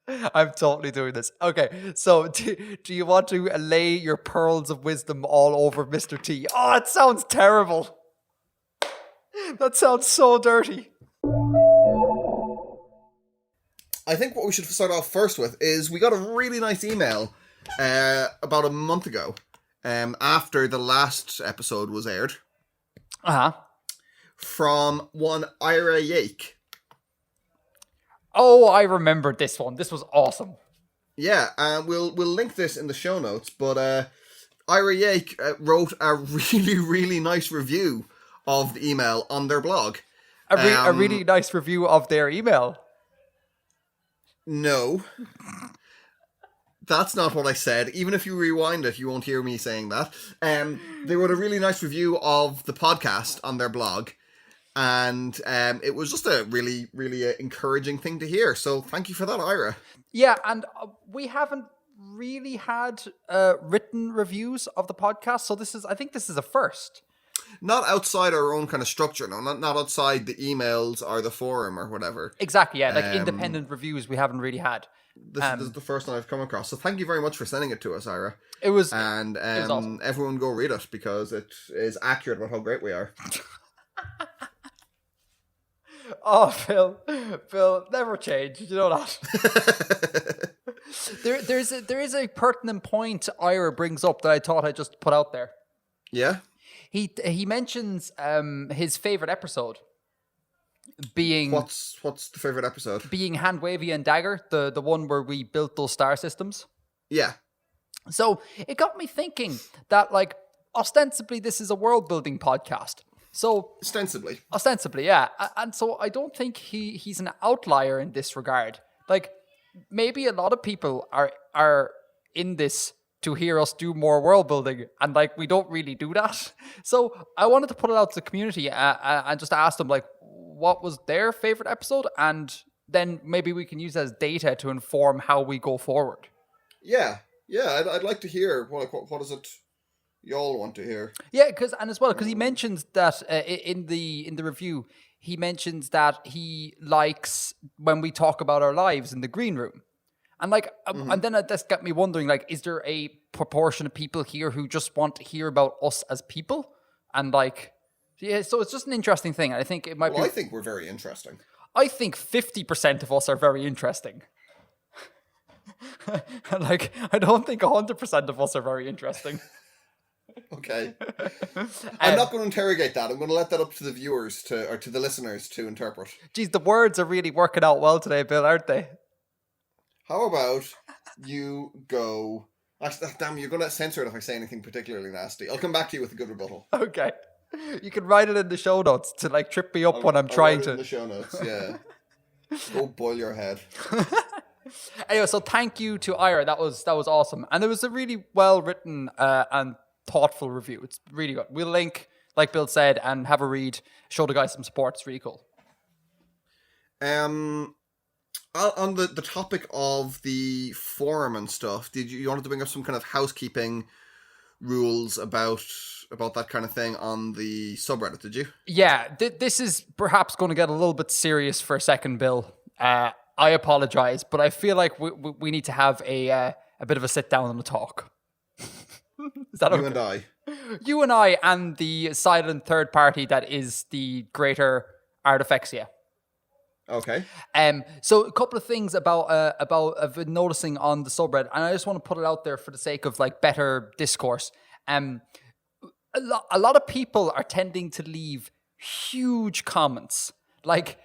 I'm totally doing this. Okay, so do you want to lay your pearls of wisdom all over Mr. T? Oh, it sounds terrible. That sounds so dirty. I think what we should start off first with is we got a really nice email about a month ago after the last episode was aired from one Ira Yake. Oh, I remembered this one. This was awesome. Yeah, we'll link this in the show notes, but Ira Yake wrote a really, really nice review of the email on their blog. A really nice review of their email. No. That's not what I said. Even if you rewind it, you won't hear me saying that. They wrote a really nice review of the podcast on their blog. And it was just a really, really encouraging thing to hear. So thank you for that, Ira. Yeah, and we haven't really had written reviews of the podcast. So I think this is a first. Not outside our own kind of structure, no. Not outside the emails or the forum or whatever. Exactly, yeah. Like independent reviews we haven't really had. This is the first one I've come across. So thank you very much for sending it to us, Ira. It was awesome. Everyone go read it because it is accurate about how great we are. Oh, Phil, never change. You know that. there is a pertinent point Ira brings up that I thought I'd just put out there. Yeah? He mentions his favorite episode being what's the favorite episode? Being Hand Wavy and Dagger, the one where we built those star systems. Yeah. So it got me thinking that like ostensibly this is a world building podcast. So ostensibly, yeah. And so I don't think he's an outlier in this regard. Like maybe a lot of people are in this to hear us do more world building, and like we don't really do that. So I wanted to put it out to the community and just ask them like what was their favorite episode, and then maybe we can use that as data to inform how we go forward. Yeah. I'd like to hear what is it y'all want to hear. Yeah, because he mentions that in the review, he mentions that he likes when we talk about our lives in the green room. And like, and then that's got me wondering, like, is there a proportion of people here who just want to hear about us as people? And like, yeah, so it's just an interesting thing. And I think it might be. I think we're very interesting. I think 50% of us are very interesting. Like, I don't think 100% of us are very interesting. Okay. I'm not going to interrogate that. I'm going to let that up to the viewers or to the listeners to interpret. Geez, the words are really working out well today, Bill, aren't they? How about you go... Actually, damn, you're going to censor it if I say anything particularly nasty. I'll come back to you with a good rebuttal. Okay. You can write it in the show notes to like trip me up when I'm trying to... in the show notes, yeah. Go boil your head. Anyway, so thank you to Ira. That was awesome. And it was a really well-written and thoughtful review. It's really good. We'll link, like Bill said, and have a read. Show the guys some support. It's really cool. On the topic of the forum and stuff, you wanted to bring up some kind of housekeeping rules about that kind of thing on the subreddit, did you? Yeah, this is perhaps going to get a little bit serious for a second, Bill. I apologize, but I feel like we need to have a bit of a sit down and a talk. Is that okay? You and I and the silent third party that is the greater Artifexian. Okay. So a couple of things about I've been noticing on the subreddit, and I just want to put it out there for the sake of like better discourse. A lot of people are tending to leave huge comments, like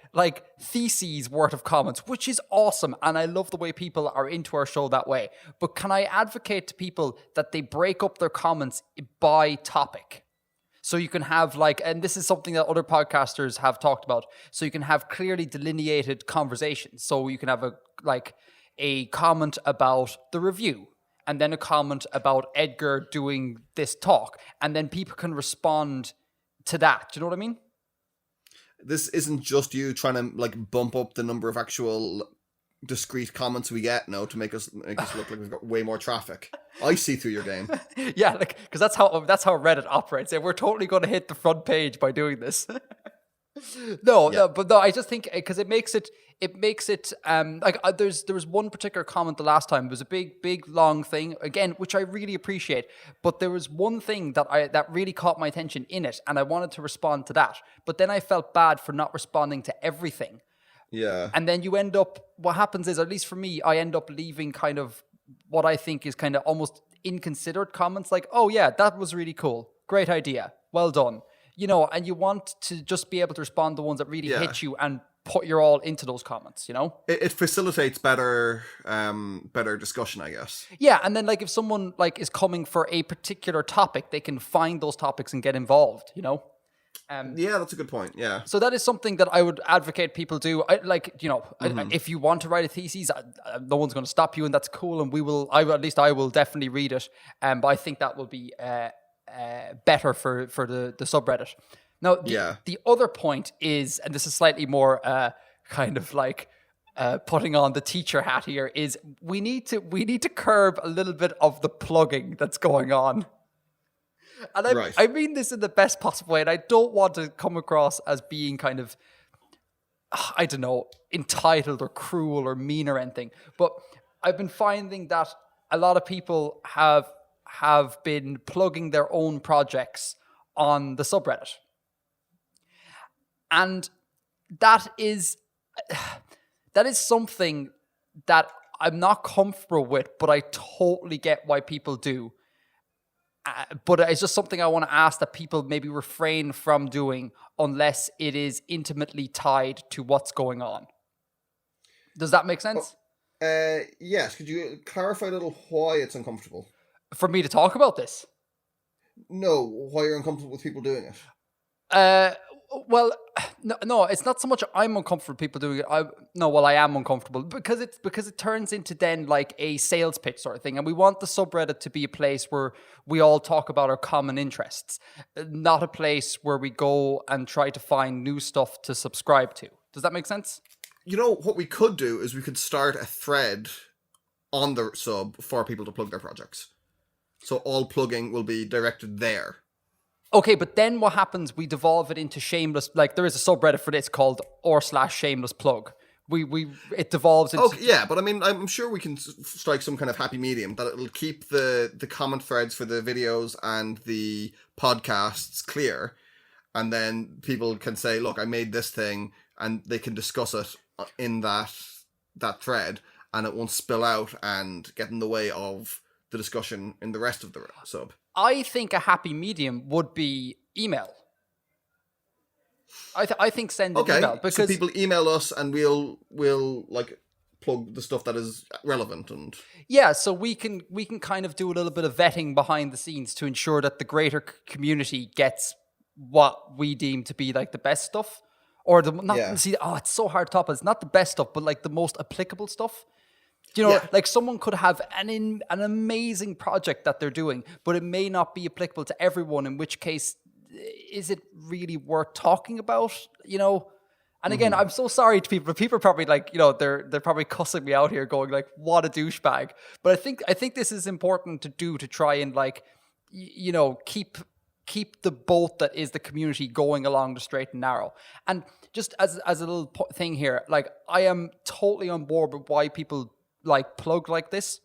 theses worth of comments, which is awesome, and I love the way people are into our show that way. But can I advocate to people that they break up their comments by topic? So you can have and this is something that other podcasters have talked about. So you can have clearly delineated conversations. So you can have a comment about the review, and then a comment about Edgar doing this talk, and then people can respond to that. Do you know what I mean? This isn't just you trying to bump up the number of actual discrete comments we get now to make us look like we've got way more traffic. I see through your game. Yeah, because that's how Reddit operates. And we're totally going to hit the front page by doing this. No, but no, I just think because it makes it like there was one particular comment the last time. It was a big long thing again, which I really appreciate. But there was one thing that really caught my attention in it, and I wanted to respond to that. But then I felt bad for not responding to everything. Yeah. And then you end up, what happens is, at least for me, I end up leaving kind of what I think is kind of almost inconsiderate comments like, oh yeah, that was really cool. Great idea. Well done. You know, and you want to just be able to respond to the ones that really hit you and put your all into those comments, you know? It facilitates better discussion, I guess. Yeah, and then like if someone like is coming for a particular topic, they can find those topics and get involved, you know? Yeah, that's a good point. Yeah. So that is something that I would advocate people do. If you want to write a thesis, no one's going to stop you, and that's cool. And I will definitely read it. But I think that will be better for the subreddit. Now, the other point is, and this is slightly more kind of like putting on the teacher hat here, is we need to curb a little bit of the plugging that's going on. And I mean this in the best possible way, and I don't want to come across as being kind of, I don't know, entitled or cruel or mean or anything. But I've been finding that a lot of people have been plugging their own projects on the subreddit. And that is something that I'm not comfortable with, but I totally get why people do. But it's just something I want to ask that people maybe refrain from doing unless it is intimately tied to what's going on. Does that make sense? Yes. Could you clarify a little why it's uncomfortable? For me to talk about this? No, why you're uncomfortable with people doing it? Well, no, it's not so much I'm uncomfortable with people doing it. I am uncomfortable because it turns into then like a sales pitch sort of thing. And we want the subreddit to be a place where we all talk about our common interests, not a place where we go and try to find new stuff to subscribe to. Does that make sense? You know, what we could do is we could start a thread on the sub for people to plug their projects. So all plugging will be directed there. Okay, but then what happens? We devolve it into shameless. Like there is a subreddit for this called r/shameless plug. It devolves into. Okay, yeah, but I mean, I'm sure we can strike some kind of happy medium that it'll keep the comment threads for the videos and the podcasts clear, and then people can say, "Look, I made this thing," and they can discuss it in that thread, and it won't spill out and get in the way of the discussion in the rest of the sub. I think a happy medium would be email. I think send an email because so people email us and we'll like plug the stuff that is relevant and so we can kind of do a little bit of vetting behind the scenes to ensure that the greater community gets what we deem to be like the best stuff or it's so hard to top. It's not the best stuff, but like the most applicable stuff. You know, like someone could have an amazing project that they're doing, but it may not be applicable to everyone, in which case, is it really worth talking about? You know? And again, I'm so sorry to people, but people are probably like, you know, they're probably cussing me out here going like, what a douchebag. But I think this is important to do to try and like, you know, keep the boat that is the community going along the straight and narrow. And just as a little thing here, like I am totally on board with why people like plug like this.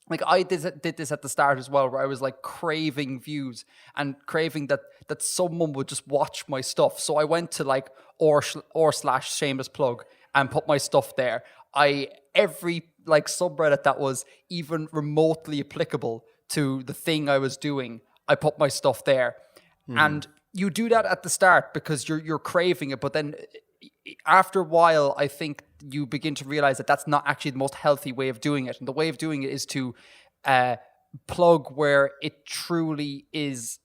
Like I did this at the start as well, where I was like craving views and craving that someone would just watch my stuff. So I went to like r/shameless plug and put my stuff there. Every like subreddit that was even remotely applicable to the thing I was doing, I put my stuff there. And you do that at the start because you're craving it, but then after a while, I think you begin to realize that that's not actually the most healthy way of doing it. And the way of doing it is to plug where it truly is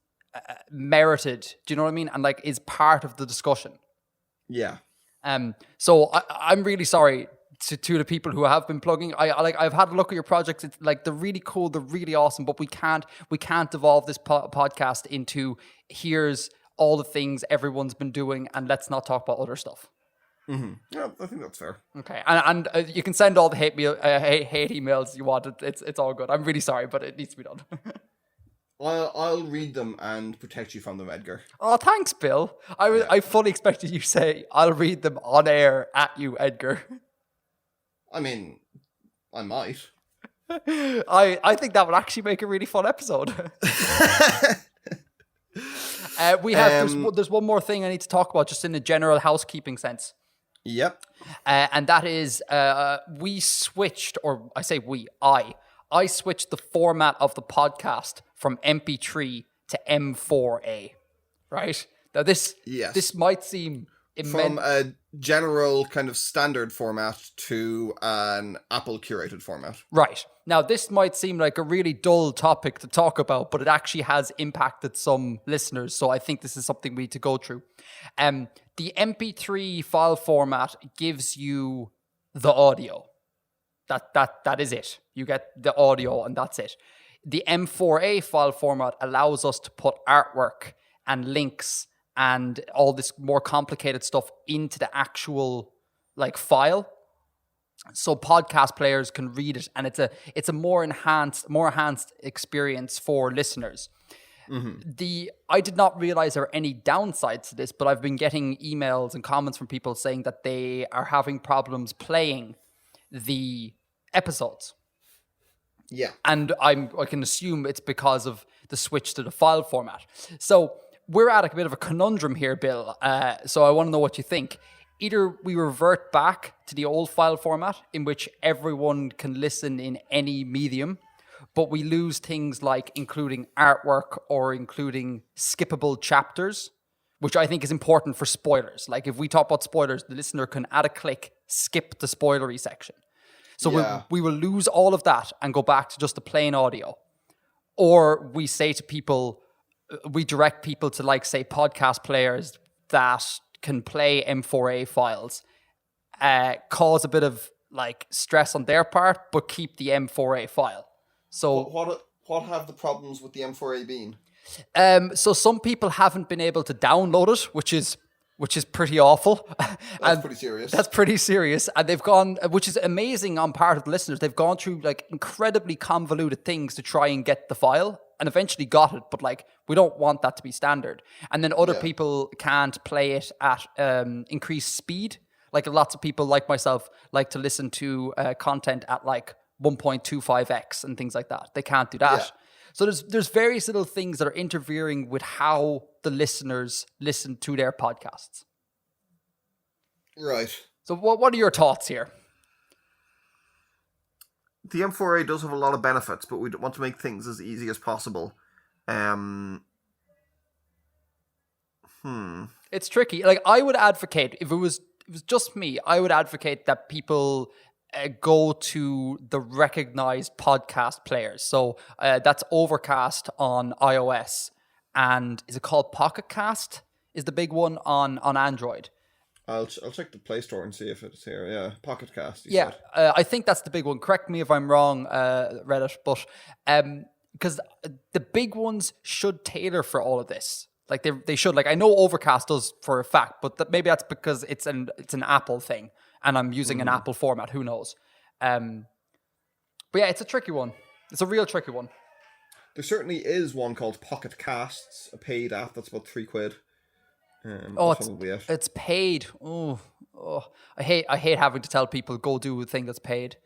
merited. Do you know what I mean? And like is part of the discussion. Yeah. So I'm really sorry to the people who have been plugging. I've had a look at your projects. It's like they're really cool, they're really awesome, but we can't evolve this podcast into here's all the things everyone's been doing and let's not talk about other stuff. Yeah, I think that's fair. Okay, and you can send all the hate emails you want. It's all good. I'm really sorry, but it needs to be done. I'll read them and protect you from them, Edgar. Oh, thanks, Bill. I fully expected you to say, I'll read them on air at you, Edgar. I mean, I might. I think that would actually make a really fun episode. There's one more thing I need to talk about, just in a general housekeeping sense. Yep. And that is, we switched, or I say I switched the format of the podcast from MP3 to M4A, right? Now this might seem from a general kind of standard format to an Apple curated format. Right. Now this might seem like a really dull topic to talk about, but it actually has impacted some listeners, so I think this is something we need to go through. The MP3 file format gives you the audio. That is it. You get the audio and that's it. The M4A file format allows us to put artwork and links and all this more complicated stuff into the actual file. So podcast players can read it, and it's a more enhanced experience for listeners. Mm-hmm. I did not realize there were any downsides to this, but I've been getting emails and comments from people saying that they are having problems playing the episodes. Yeah. And I can assume it's because of the switch to the file format. So we're at a bit of a conundrum here, Bill. So I want to know what you think. Either we revert back to the old file format in which everyone can listen in any medium, but we lose things like including artwork or including skippable chapters, which I think is important for spoilers. Like if we talk about spoilers, the listener can add a click, skip the spoilery section. So we will lose all of that and go back to just the plain audio. Or we say to people, we direct people to say podcast players that can play M4A files, cause a bit of stress on their part, but keep the M4A file. So what have the problems with the M4A been? So some people haven't been able to download it, which is pretty awful. That's pretty serious. That's pretty serious. And they've gone, which is amazing on part of the listeners, they've gone through incredibly convoluted things to try and get the file and eventually got it. But we don't want that to be standard. And then other people can't play it at increased speed. Lots of people like myself like to listen to content at 1.25x and things like that. They can't do that. Yeah. So there's various little things that are interfering with how the listeners listen to their podcasts. Right. So what are your thoughts here? The M4A does have a lot of benefits, but we want to make things as easy as possible. It's tricky. I would advocate, if it was just me, I would advocate that people go to the recognized podcast players. So that's Overcast on iOS, and is it called Pocket Cast? Is the big one on Android? I'll check the Play Store and see if it's here. Yeah, Pocket Cast. I think that's the big one. Correct me if I'm wrong, Reddit, but because the big ones should tailor for all of this. They should. I know Overcast does for a fact, but maybe that's because it's an Apple thing. And I'm using an Apple format, who knows? But yeah, it's a tricky one. It's a real tricky one. There certainly is one called Pocket Casts, a paid app that's about $3. It's paid. Oh, I hate having to tell people go do a thing that's paid.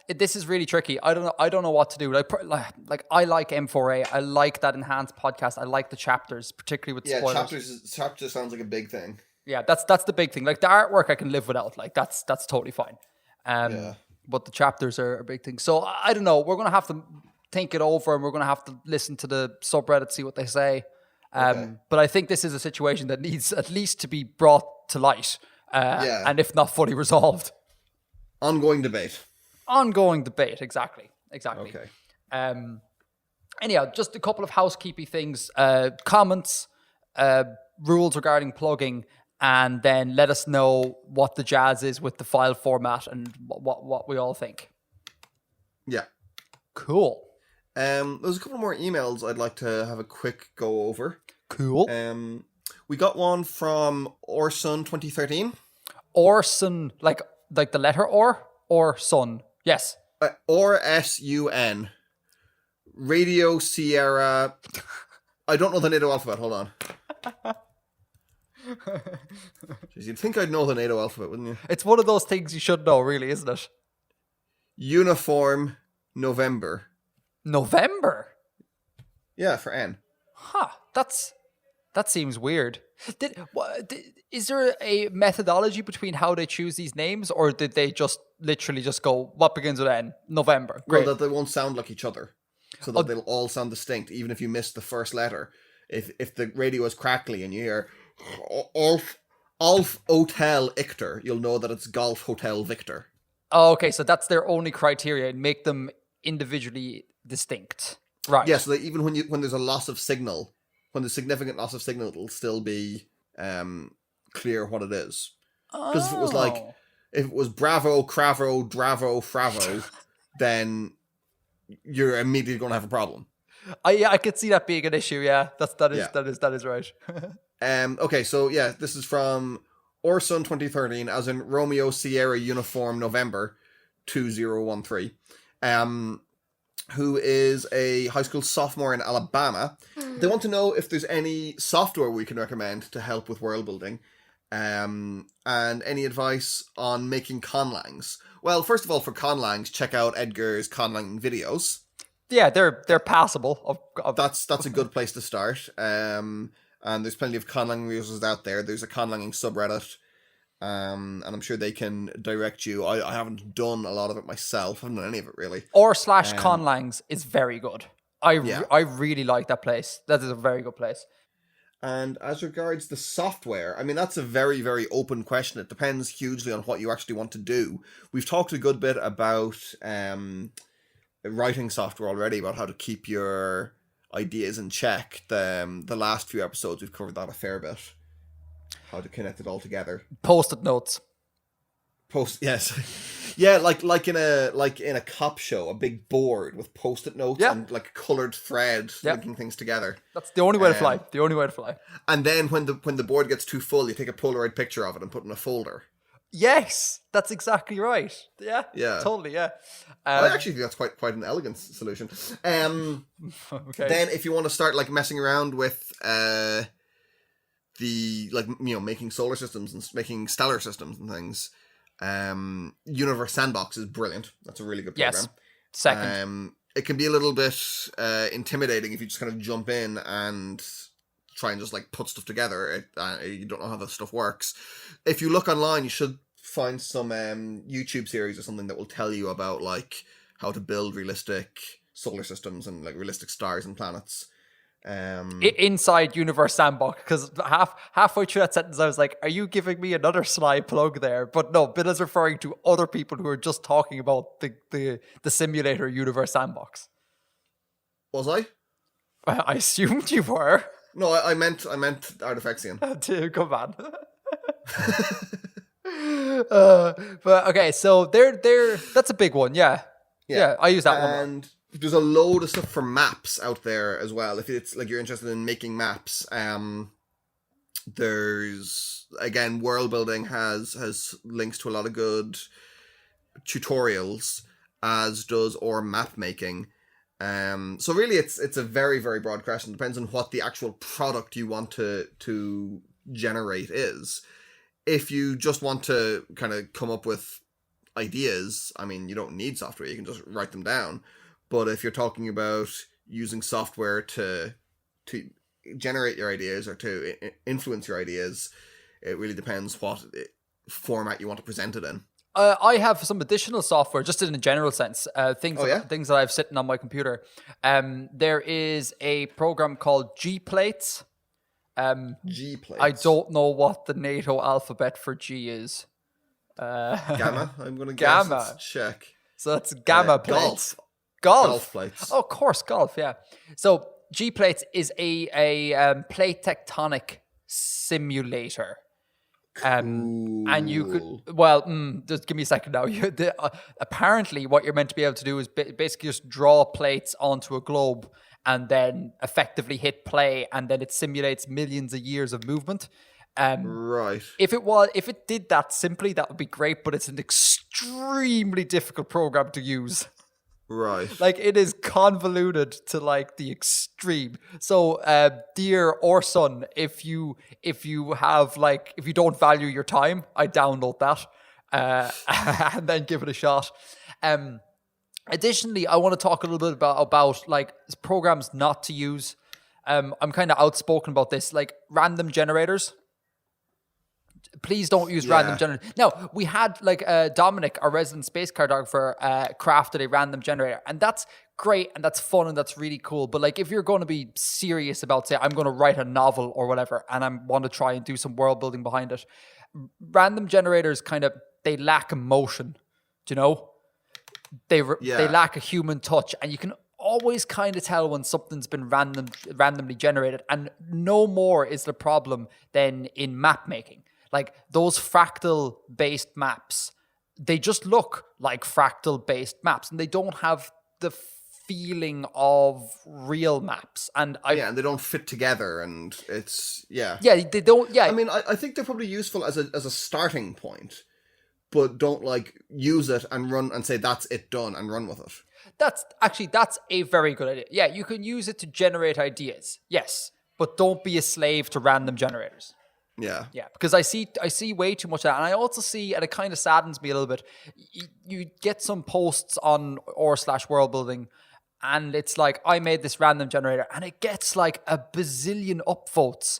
This is really tricky. I don't know what to do. I like M4A. I like that enhanced podcast. I like the chapters, particularly with spoilers. Chapters sounds like a big thing. Yeah, that's the big thing. The artwork I can live without. That's totally fine. But the chapters are a big thing. So I don't know. We're gonna have to think it over, and we're gonna have to listen to the subreddit, see what they say. But I think this is a situation that needs at least to be brought to light, and if not fully resolved. Ongoing debate, exactly. Okay. Anyhow, just a couple of housekeeping things, comments, rules regarding plugging, and then let us know what the jazz is with the file format and what we all think. Yeah. Cool. There's a couple more emails I'd like to have a quick go over. Cool. We got one from Orson 2013. Orson, like the letter or sun. Yes. Or SUN. Radio Sierra. I don't know the NATO alphabet. Hold on. Jeez, you'd think I'd know the NATO alphabet, wouldn't you? It's one of those things you should know, really, isn't it? Uniform November. November? Yeah, for N. Huh. That seems weird. Is there a methodology between how they choose these names, or did they just literally just go, what begins with N? November. Great. Well, that they won't sound like each other. So that they'll all sound distinct, even if you miss the first letter. If the radio is crackly and you hear Alf Hotel Ictor, you'll know that it's Golf Hotel Victor. Oh, okay, so that's their only criteria, and make them individually distinct. Right. Yeah, so that even when there's a loss of signal, when there's significant loss of signal, it'll still be clear what it is. Because if it was Bravo, Cravo, Dravo, Fravo, then you're immediately going to have a problem. I could see that being an issue. Yeah, that is right. Okay, so yeah, this is from Orson 2013, as in Romeo Sierra Uniform November 2013. Who is a high school sophomore in Alabama. They want to know if there's any software we can recommend to help with world building, and any advice on making conlangs. Well, first of all, for conlangs, check out Edgar's conlang videos. Yeah, they're passable. That's a good place to start. And there's plenty of conlang videos out there. There's a conlanging subreddit. And I'm sure they can direct you. I haven't done a lot of it myself. I haven't done any of it really. /conlangs is very good. I really like that place. That is a very good place. And as regards the software, I mean, that's a very, very open question. It depends hugely on what you actually want to do. We've talked a good bit about writing software already, about how to keep your ideas in check. The last few episodes, we've covered that a fair bit. How to connect it all together. Post-it notes. Yes. Yeah, like in a cop show, a big board with post-it notes and like coloured thread linking things together. That's the only way to fly. The only way to fly. And then when the board gets too full, you take a Polaroid picture of it and put it in a folder. Yes, that's exactly right. Yeah. Totally. Yeah. I actually think that's quite an elegant solution. Okay. Then if you want to start like messing around with making solar systems and making stellar systems and things, Universe Sandbox is brilliant. That's a really good program. Yes. Second. It can be a little bit intimidating if you just kind of jump in and try and just like put stuff together. You don't know how that stuff works. If you look online, you should find some YouTube series or something that will tell you about like how to build realistic solar systems and like realistic stars and planets. Inside Universe Sandbox, because halfway through that sentence I was like, are you giving me another sly plug there? But no, Bill is referring to other people who are just talking about the simulator Universe Sandbox. Was I? I assumed you were. No, I meant Artifexian. Come on. But okay, so they're that's a big one. Yeah, I use that one. And there's a load of stuff for maps out there as well. If it's like you're interested in making maps, there's again Worldbuilding has links to a lot of good tutorials, as does map making. So really, it's a very, very broad question. It depends on what the actual product you want to generate is. If you just want to kind of come up with ideas, I mean, you don't need software. You can just write them down. But if you're talking about using software to generate your ideas or to influence your ideas, it really depends what format you want to present it in. I have some additional software, just in a general sense, things that I've sitting on my computer. There is a program called G-Plates. G-Plates. I don't know what the NATO alphabet for G is. Gamma. I'm going to guess. Gamma. Let's check. So that's gamma plates. Golf plates. Oh, of course, golf. Yeah. So G-Plates is a plate tectonic simulator. And you could, just give me a second now. Apparently what you're meant to be able to do is basically just draw plates onto a globe and then effectively hit play, and then it simulates millions of years of movement. Right. If it did that simply, that would be great, but it's an extremely difficult program to use. Right. Like it is convoluted to like the extreme. So dear or son, if you have like, if you don't value your time, I download that and then give it a shot. Additionally, I want to talk a little bit about like programs not to use. I'm kind of outspoken about this, like random generators. Please don't use random generators. Now, we had like Dominic, our resident space cartographer, crafted a random generator, and that's great and that's fun and that's really cool. But like, if you're going to be serious about, say, I'm going to write a novel or whatever, and I want to try and do some world building behind it, random generators kind of, they lack emotion. Do you know? They lack a human touch, and you can always kind of tell when something's been randomly generated. And no more is the problem than in map making. Like those fractal based maps, they just look like fractal based maps, and they don't have the feeling of real maps. And and they don't fit together, and it's they don't. Yeah, I mean, I think they're probably useful as a starting point, but don't like use it and run and say that's it done and run with it. That's a very good idea. Yeah, you can use it to generate ideas. Yes, but don't be a slave to random generators. Yeah, because I see way too much of that, and I also see, and it kind of saddens me a little bit. You get some posts on r/worldbuilding, and it's like, I made this random generator, and it gets like a bazillion upvotes,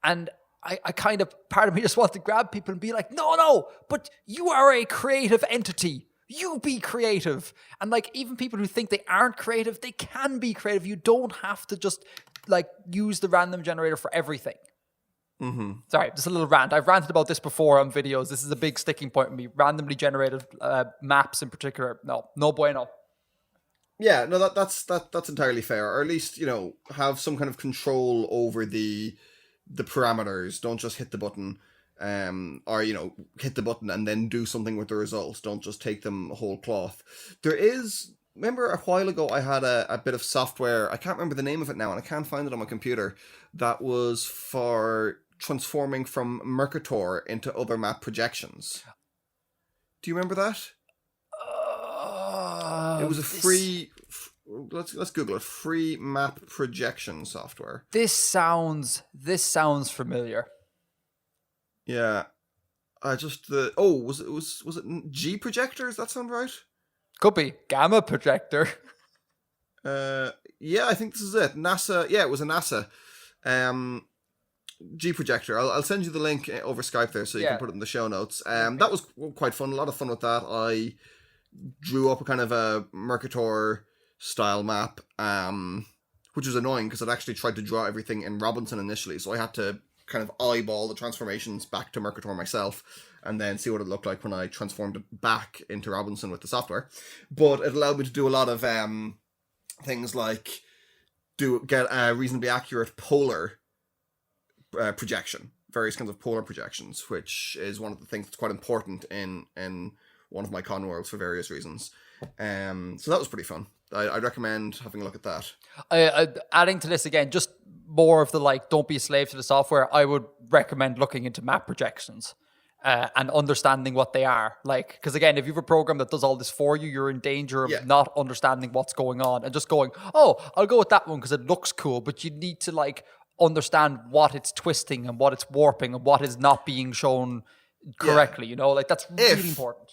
and I kind of, part of me just wants to grab people and be like, no, but you are a creative entity. You be creative. And like, even people who think they aren't creative, they can be creative. You don't have to just like use the random generator for everything. Mm-hmm. Sorry, just a little rant. I've ranted about this before on videos. This is a big sticking point with me. Randomly generated maps in particular. No bueno. Yeah, no, that's entirely fair. Or at least, have some kind of control over the parameters. Don't just hit the button, or hit the button and then do something with the results. Don't just take them whole cloth. Remember a while ago I had a bit of software, I can't remember the name of it now, and I can't find it on my computer, that was for transforming from Mercator into other map projections. Do you remember that? It was a free... Let's Google it. Free map projection software. This sounds familiar. Yeah. Was it G projector? Does that sound right? Could be gamma projector. Yeah, I think this is it. NASA. Yeah, it was a NASA G projector. I'll send you the link over Skype there, so you can put it in the show notes. That was quite fun. A lot of fun with that. I drew up a kind of a Mercator style map, which was annoying because I'd actually tried to draw everything in Robinson initially, so I had to kind of eyeball the transformations back to Mercator myself and then see what it looked like when I transformed it back into Robinson with the software. But it allowed me to do a lot of things like get a reasonably accurate polar projection, various kinds of polar projections, which is one of the things that's quite important in one of my con worlds for various reasons. So that was pretty fun. I'd recommend having a look at that. Adding to this again, just more of the like, don't be a slave to the software. I would recommend looking into map projections and understanding what they are. Like, because again, if you have a program that does all this for you, you're in danger of not understanding what's going on and just going, oh, I'll go with that one because it looks cool. But you need to like understand what it's twisting and what it's warping and what is not being shown correctly. Like that's really important.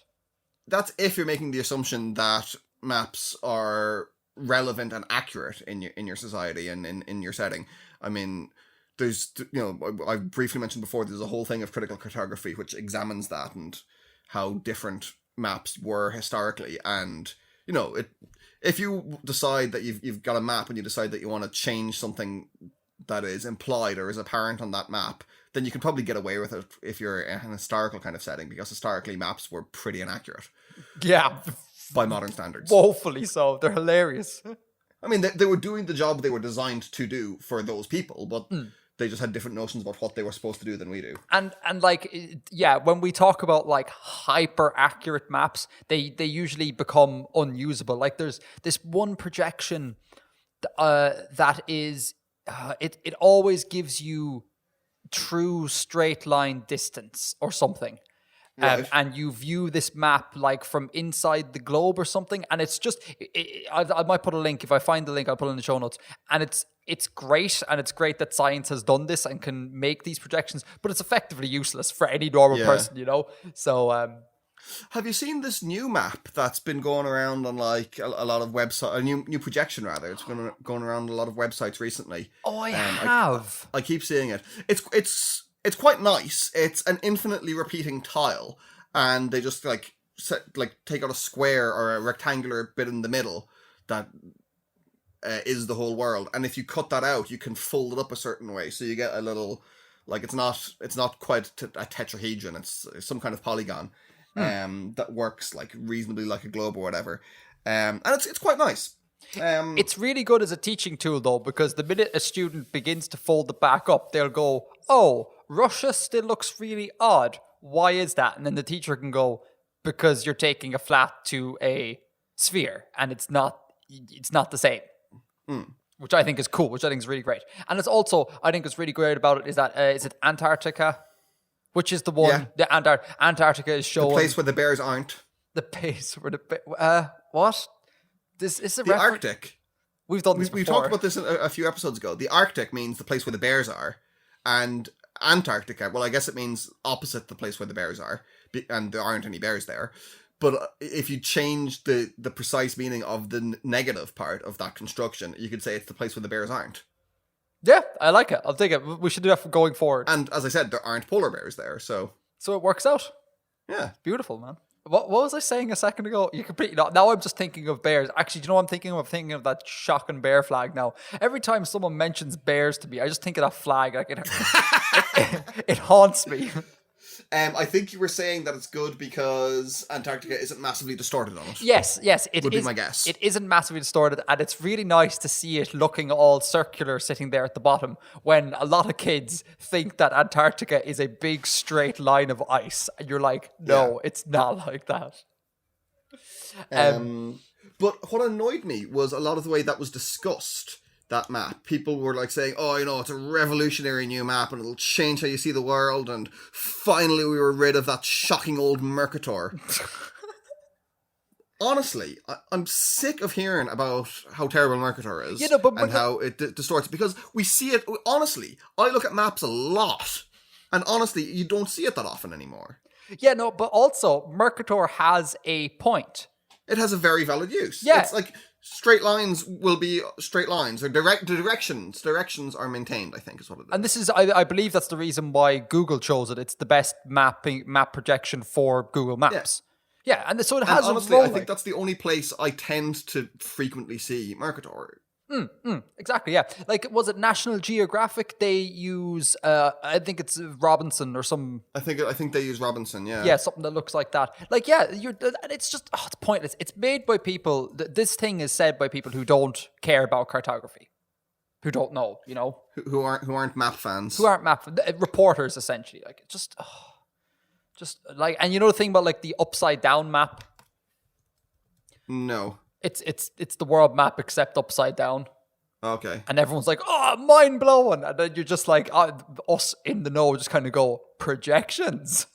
That's if you're making the assumption that maps are relevant and accurate in your society and in your setting. I mean, there's, I briefly mentioned before, there's a whole thing of critical cartography which examines that and how different maps were historically. And, if you decide that you've got a map and you decide that you want to change something that is implied or is apparent on that map, then you can probably get away with it if you're in an historical kind of setting, because historically maps were pretty inaccurate. Yeah. By modern standards. Woefully so. They're hilarious. I mean, they were doing the job they were designed to do for those people, but they just had different notions about what they were supposed to do than we do. And like, when we talk about like hyper accurate maps, they usually become unusable. Like there's this one projection that is, it always gives you true straight line distance or something. Right. and you view this map like from inside the globe or something, and it's just I might put a link. If I find the link, I'll put it in the show notes. And it's great, and it's great that science has done this and can make these projections, but it's effectively useless for any normal person, you know. So have you seen this new map that's been going around on like a lot of websites? A new projection rather. It's been going around a lot of websites recently. oh, I have. I keep seeing it. It's quite nice. It's an infinitely repeating tile, and they just take out a square or a rectangular bit in the middle that is the whole world. And if you cut that out, you can fold it up a certain way, so you get a little it's not quite a tetrahedron. It's some kind of polygon that works like reasonably like a globe or whatever. And it's quite nice. It's really good as a teaching tool, though, because the minute a student begins to fold it back up, they'll go, "Oh, Russia still looks really odd. Why is that?" And then the teacher can go, "Because you're taking a flat to a sphere, and it's not the same." Which I think is cool, which I think is really great. And it's also, I think what's really great about it is that, is it Antarctica? Which is the one, the Antarctica is showing... The place where the bears aren't. The place where what? This is a the Arctic. We've done this before. We talked about this a few episodes ago. The Arctic means the place where the bears are, and Antarctica, well, I guess it means opposite the place where the bears are, and there aren't any bears there. But if you change the precise meaning of the negative part of that construction, you could say it's the place where the bears aren't. Yeah, I like it. I'll take it. We should do that for going forward. And as I said, there aren't polar bears there, so it works out. Yeah, beautiful, man. What was I saying a second ago? You completely not. Now I'm just thinking of bears. Actually, do you know what I'm thinking of? I'm thinking of that shocking bear flag now. Every time someone mentions bears to me, I just think of that flag. Like it haunts me. I think you were saying that it's good because Antarctica isn't massively distorted on it. Yes, it would is, be my guess. It isn't massively distorted, and it's really nice to see it looking all circular sitting there at the bottom when a lot of kids think that Antarctica is a big straight line of ice, and you're like, no, it's not like that. But what annoyed me was a lot of the way that was discussed. That map. People were like saying, "Oh, it's a revolutionary new map and it'll change how you see the world, and finally we were rid of that shocking old Mercator." Honestly, I'm sick of hearing about how terrible Mercator is and how it distorts, because we see it. Honestly, I look at maps a lot, and honestly, you don't see it that often anymore. Yeah, no, but also Mercator has a point. It has a very valid use. Yeah. It's like straight lines will be straight lines, or directions are maintained, I think is what it is. And this is, I believe that's the reason why Google chose it. It's the best map projection for Google Maps. Yeah, and so it has honestly, I think that's the only place I tend to frequently see Mercator. Exactly, yeah. Like, was it National Geographic? They use, I think it's Robinson or some... I think they use Robinson, yeah. Yeah, something that looks like that. Like, yeah, it's just, it's pointless. It's made by people, this thing is said by people who don't care about cartography. Who don't know, you know? Who aren't map fans. Who aren't map reporters, essentially. Like, just like, and you know the thing about, like, the upside down map? No. It's the world map except upside down. Okay. And everyone's like, "Oh, mind blowing!" And then you're just like, us in the know just kind of go, projections.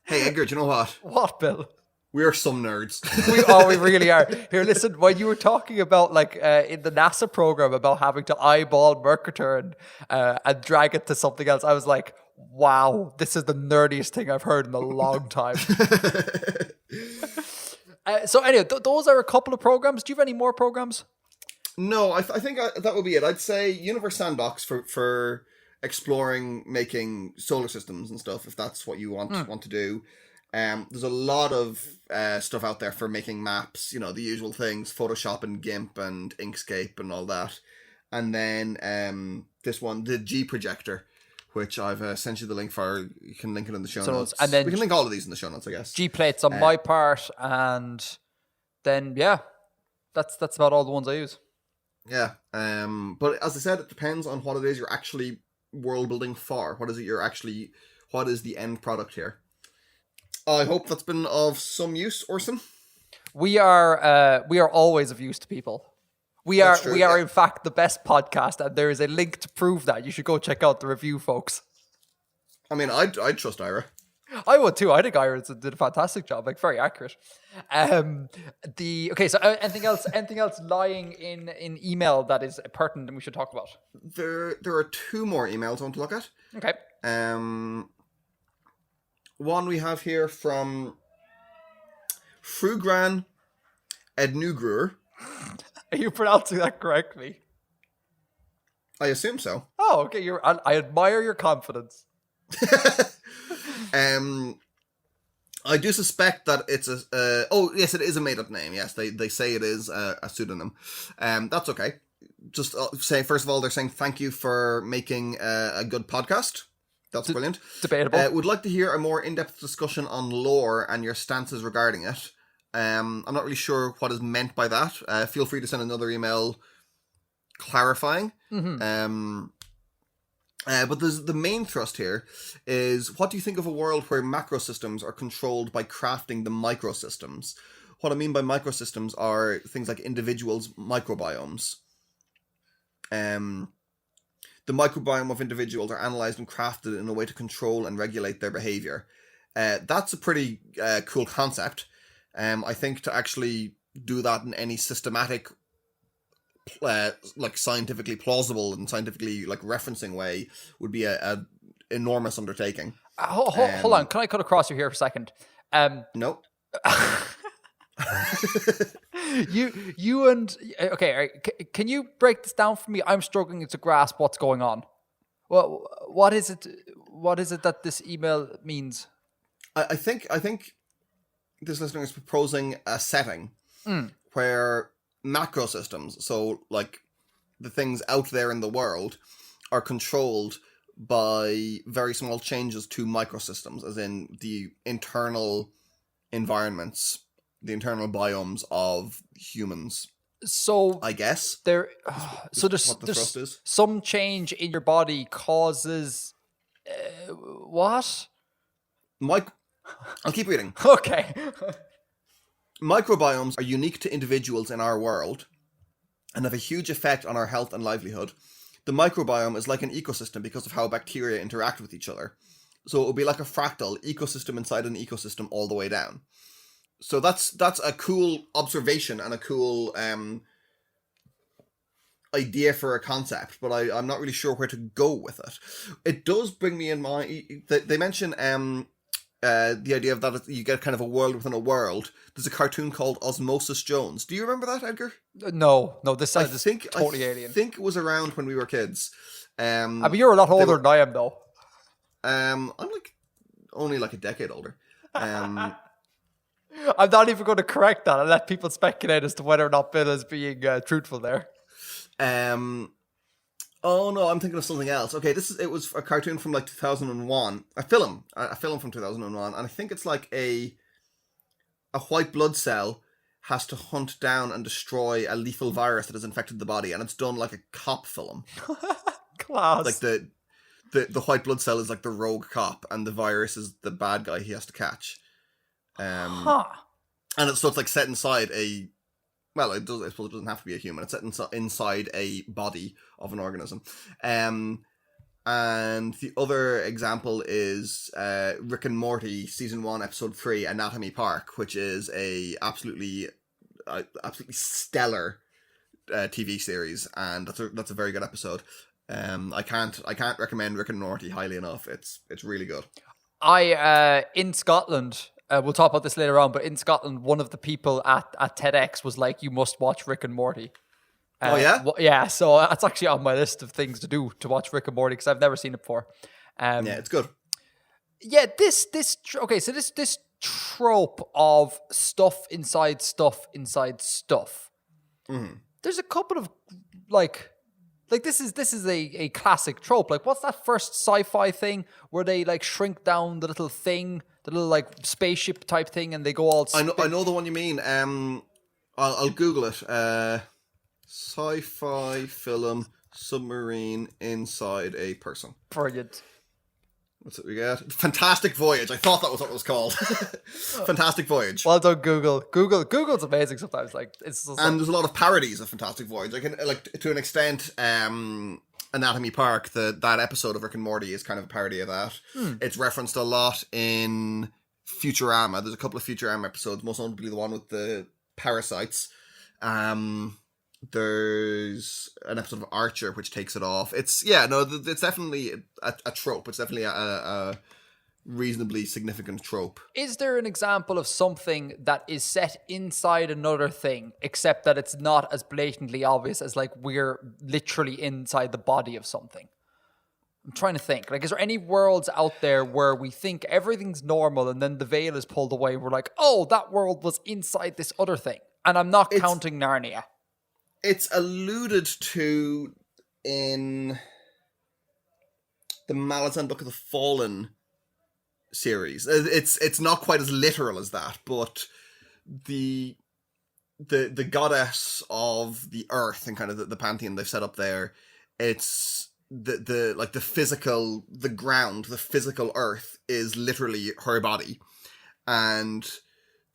Hey Edgar, do you know what? What, Bill? We are some nerds. We really are. Here, listen, when you were talking about, like, in the NASA program about having to eyeball Mercator and drag it to something else, I was like, wow, this is the nerdiest thing I've heard in a long time. So anyway, those are a couple of programs. Do you have any more programs? No, I think that would be it. I'd say Universe Sandbox for exploring making solar systems and stuff, if that's what you want to do. There's a lot of stuff out there for making maps, the usual things, Photoshop and GIMP and Inkscape and all that. And then this one, the G Projector, which I've sent you the link for. You can link it in the show notes. And then we can link all of these in the show notes, I guess. G-plates on my part, and then, yeah, that's about all the ones I use. Yeah, but as I said, it depends on what it is you're actually world building for. What is the end product here? I hope that's been of some use, Orson. We are always of use to people. We are in fact the best podcast, and there is a link to prove that. You should go check out the review, folks. I mean, I'd trust Ira. I would too. I think Irons did a fantastic job, like very accurate. So anything else lying in email that is pertinent and we should talk about? There are two more emails I want to look at. Okay. One we have here from Frugran Ednugruer. Are you pronouncing that correctly? I assume so. Oh, okay. I admire your confidence. I do suspect that it's yes, it is a made-up name. Yes, they say it is a pseudonym. That's okay. Just say, first of all, they're saying thank you for making a good podcast. That's brilliant. Debatable. Would like to hear a more in-depth discussion on lore and your stances regarding it. I'm not really sure what is meant by that. Feel free to send another email clarifying. Mm-hmm. But the main thrust here is, what do you think of a world where macrosystems are controlled by crafting the microsystems? What I mean by microsystems are things like individuals' microbiomes. The microbiome of individuals are analysed and crafted in a way to control and regulate their behaviour. That's a pretty cool concept. I think to actually do that in any systematic like scientifically plausible and scientifically like referencing way would be a enormous undertaking. Hold on, can I cut across you here for a second? No. you and okay, all right, can you break this down for me? I'm struggling to grasp what's going on. Well, what is it that this email means? I think this listener is proposing a setting where macro systems, so like the things out there in the world, are controlled by very small changes to microsystems, as in the internal environments, the internal biomes of humans. So I guess there's thrust is. Some change in your body causes what? I'll keep reading. Okay. Microbiomes are unique to individuals in our world and have a huge effect on our health and livelihood. The microbiome is like an ecosystem because of how bacteria interact with each other. So it will be like a fractal ecosystem inside an ecosystem all the way down. So that's a cool observation and a cool idea for a concept, but I'm not really sure where to go with it. It does bring me in mind, they mention the idea of that you get kind of a world within a world. There's a cartoon called Osmosis Jones. Do you remember that, Edgar? No, this sounds totally alien. I think it was around when we were kids. I mean, you're a lot older than I am, though. I'm only like a decade older. I'm not even going to correct that and let people speculate as to whether or not Bill is being truthful there. Oh no, I'm thinking of something else. Okay, it was a cartoon from like 2001, a film from 2001, and I think it's like a white blood cell has to hunt down and destroy a lethal virus that has infected the body, and it's done like a cop film. Class. Like the white blood cell is like the rogue cop, and the virus is the bad guy he has to catch. And it's like set inside a. Well, I suppose it doesn't have to be a human. It's set inside a body of an organism. And the other example is Rick and Morty Season 1, Episode 3, Anatomy Park, which is a absolutely stellar TV series, and that's a very good episode. I can't recommend Rick and Morty highly enough. It's really good. In Scotland... we'll talk about this later on, but in Scotland, one of the people at TEDx was like, you must watch Rick and Morty. Oh, yeah? Yeah, so that's actually on my list of things to do, to watch Rick and Morty, because I've never seen it before. Yeah, it's good. Yeah, this trope of stuff inside stuff inside stuff. Mm-hmm. There's a couple of, like this is a classic trope. Like, what's that first sci-fi thing where they like shrink down the little thing, the little like spaceship type thing, and they go all... I know the one you mean. I'll Google it. Sci-fi film submarine inside a person. Brilliant. What's it we get? Fantastic Voyage. I thought that was what it was called. Fantastic Voyage. Well done, Google. Google's amazing sometimes. Like, it's just and there's a lot of parodies of Fantastic Voyage. Like to an extent, Anatomy Park, that episode of Rick and Morty is kind of a parody of that. It's referenced a lot in Futurama. There's a couple of Futurama episodes, most notably the one with the parasites. There's an episode of Archer which takes it off. It's definitely a trope. It's definitely a reasonably significant trope. Is there an example of something that is set inside another thing, except that it's not as blatantly obvious as like we're literally inside the body of something? I'm trying to think. Like, is there any worlds out there where we think everything's normal and then the veil is pulled away? We're like, oh, that world was inside this other thing. And I'm not counting Narnia. It's alluded to in the Malazan Book of the Fallen series. It's not quite as literal as that, but the goddess of the earth and kind of the pantheon they've set up there, it's the physical, the ground, the physical earth is literally her body. And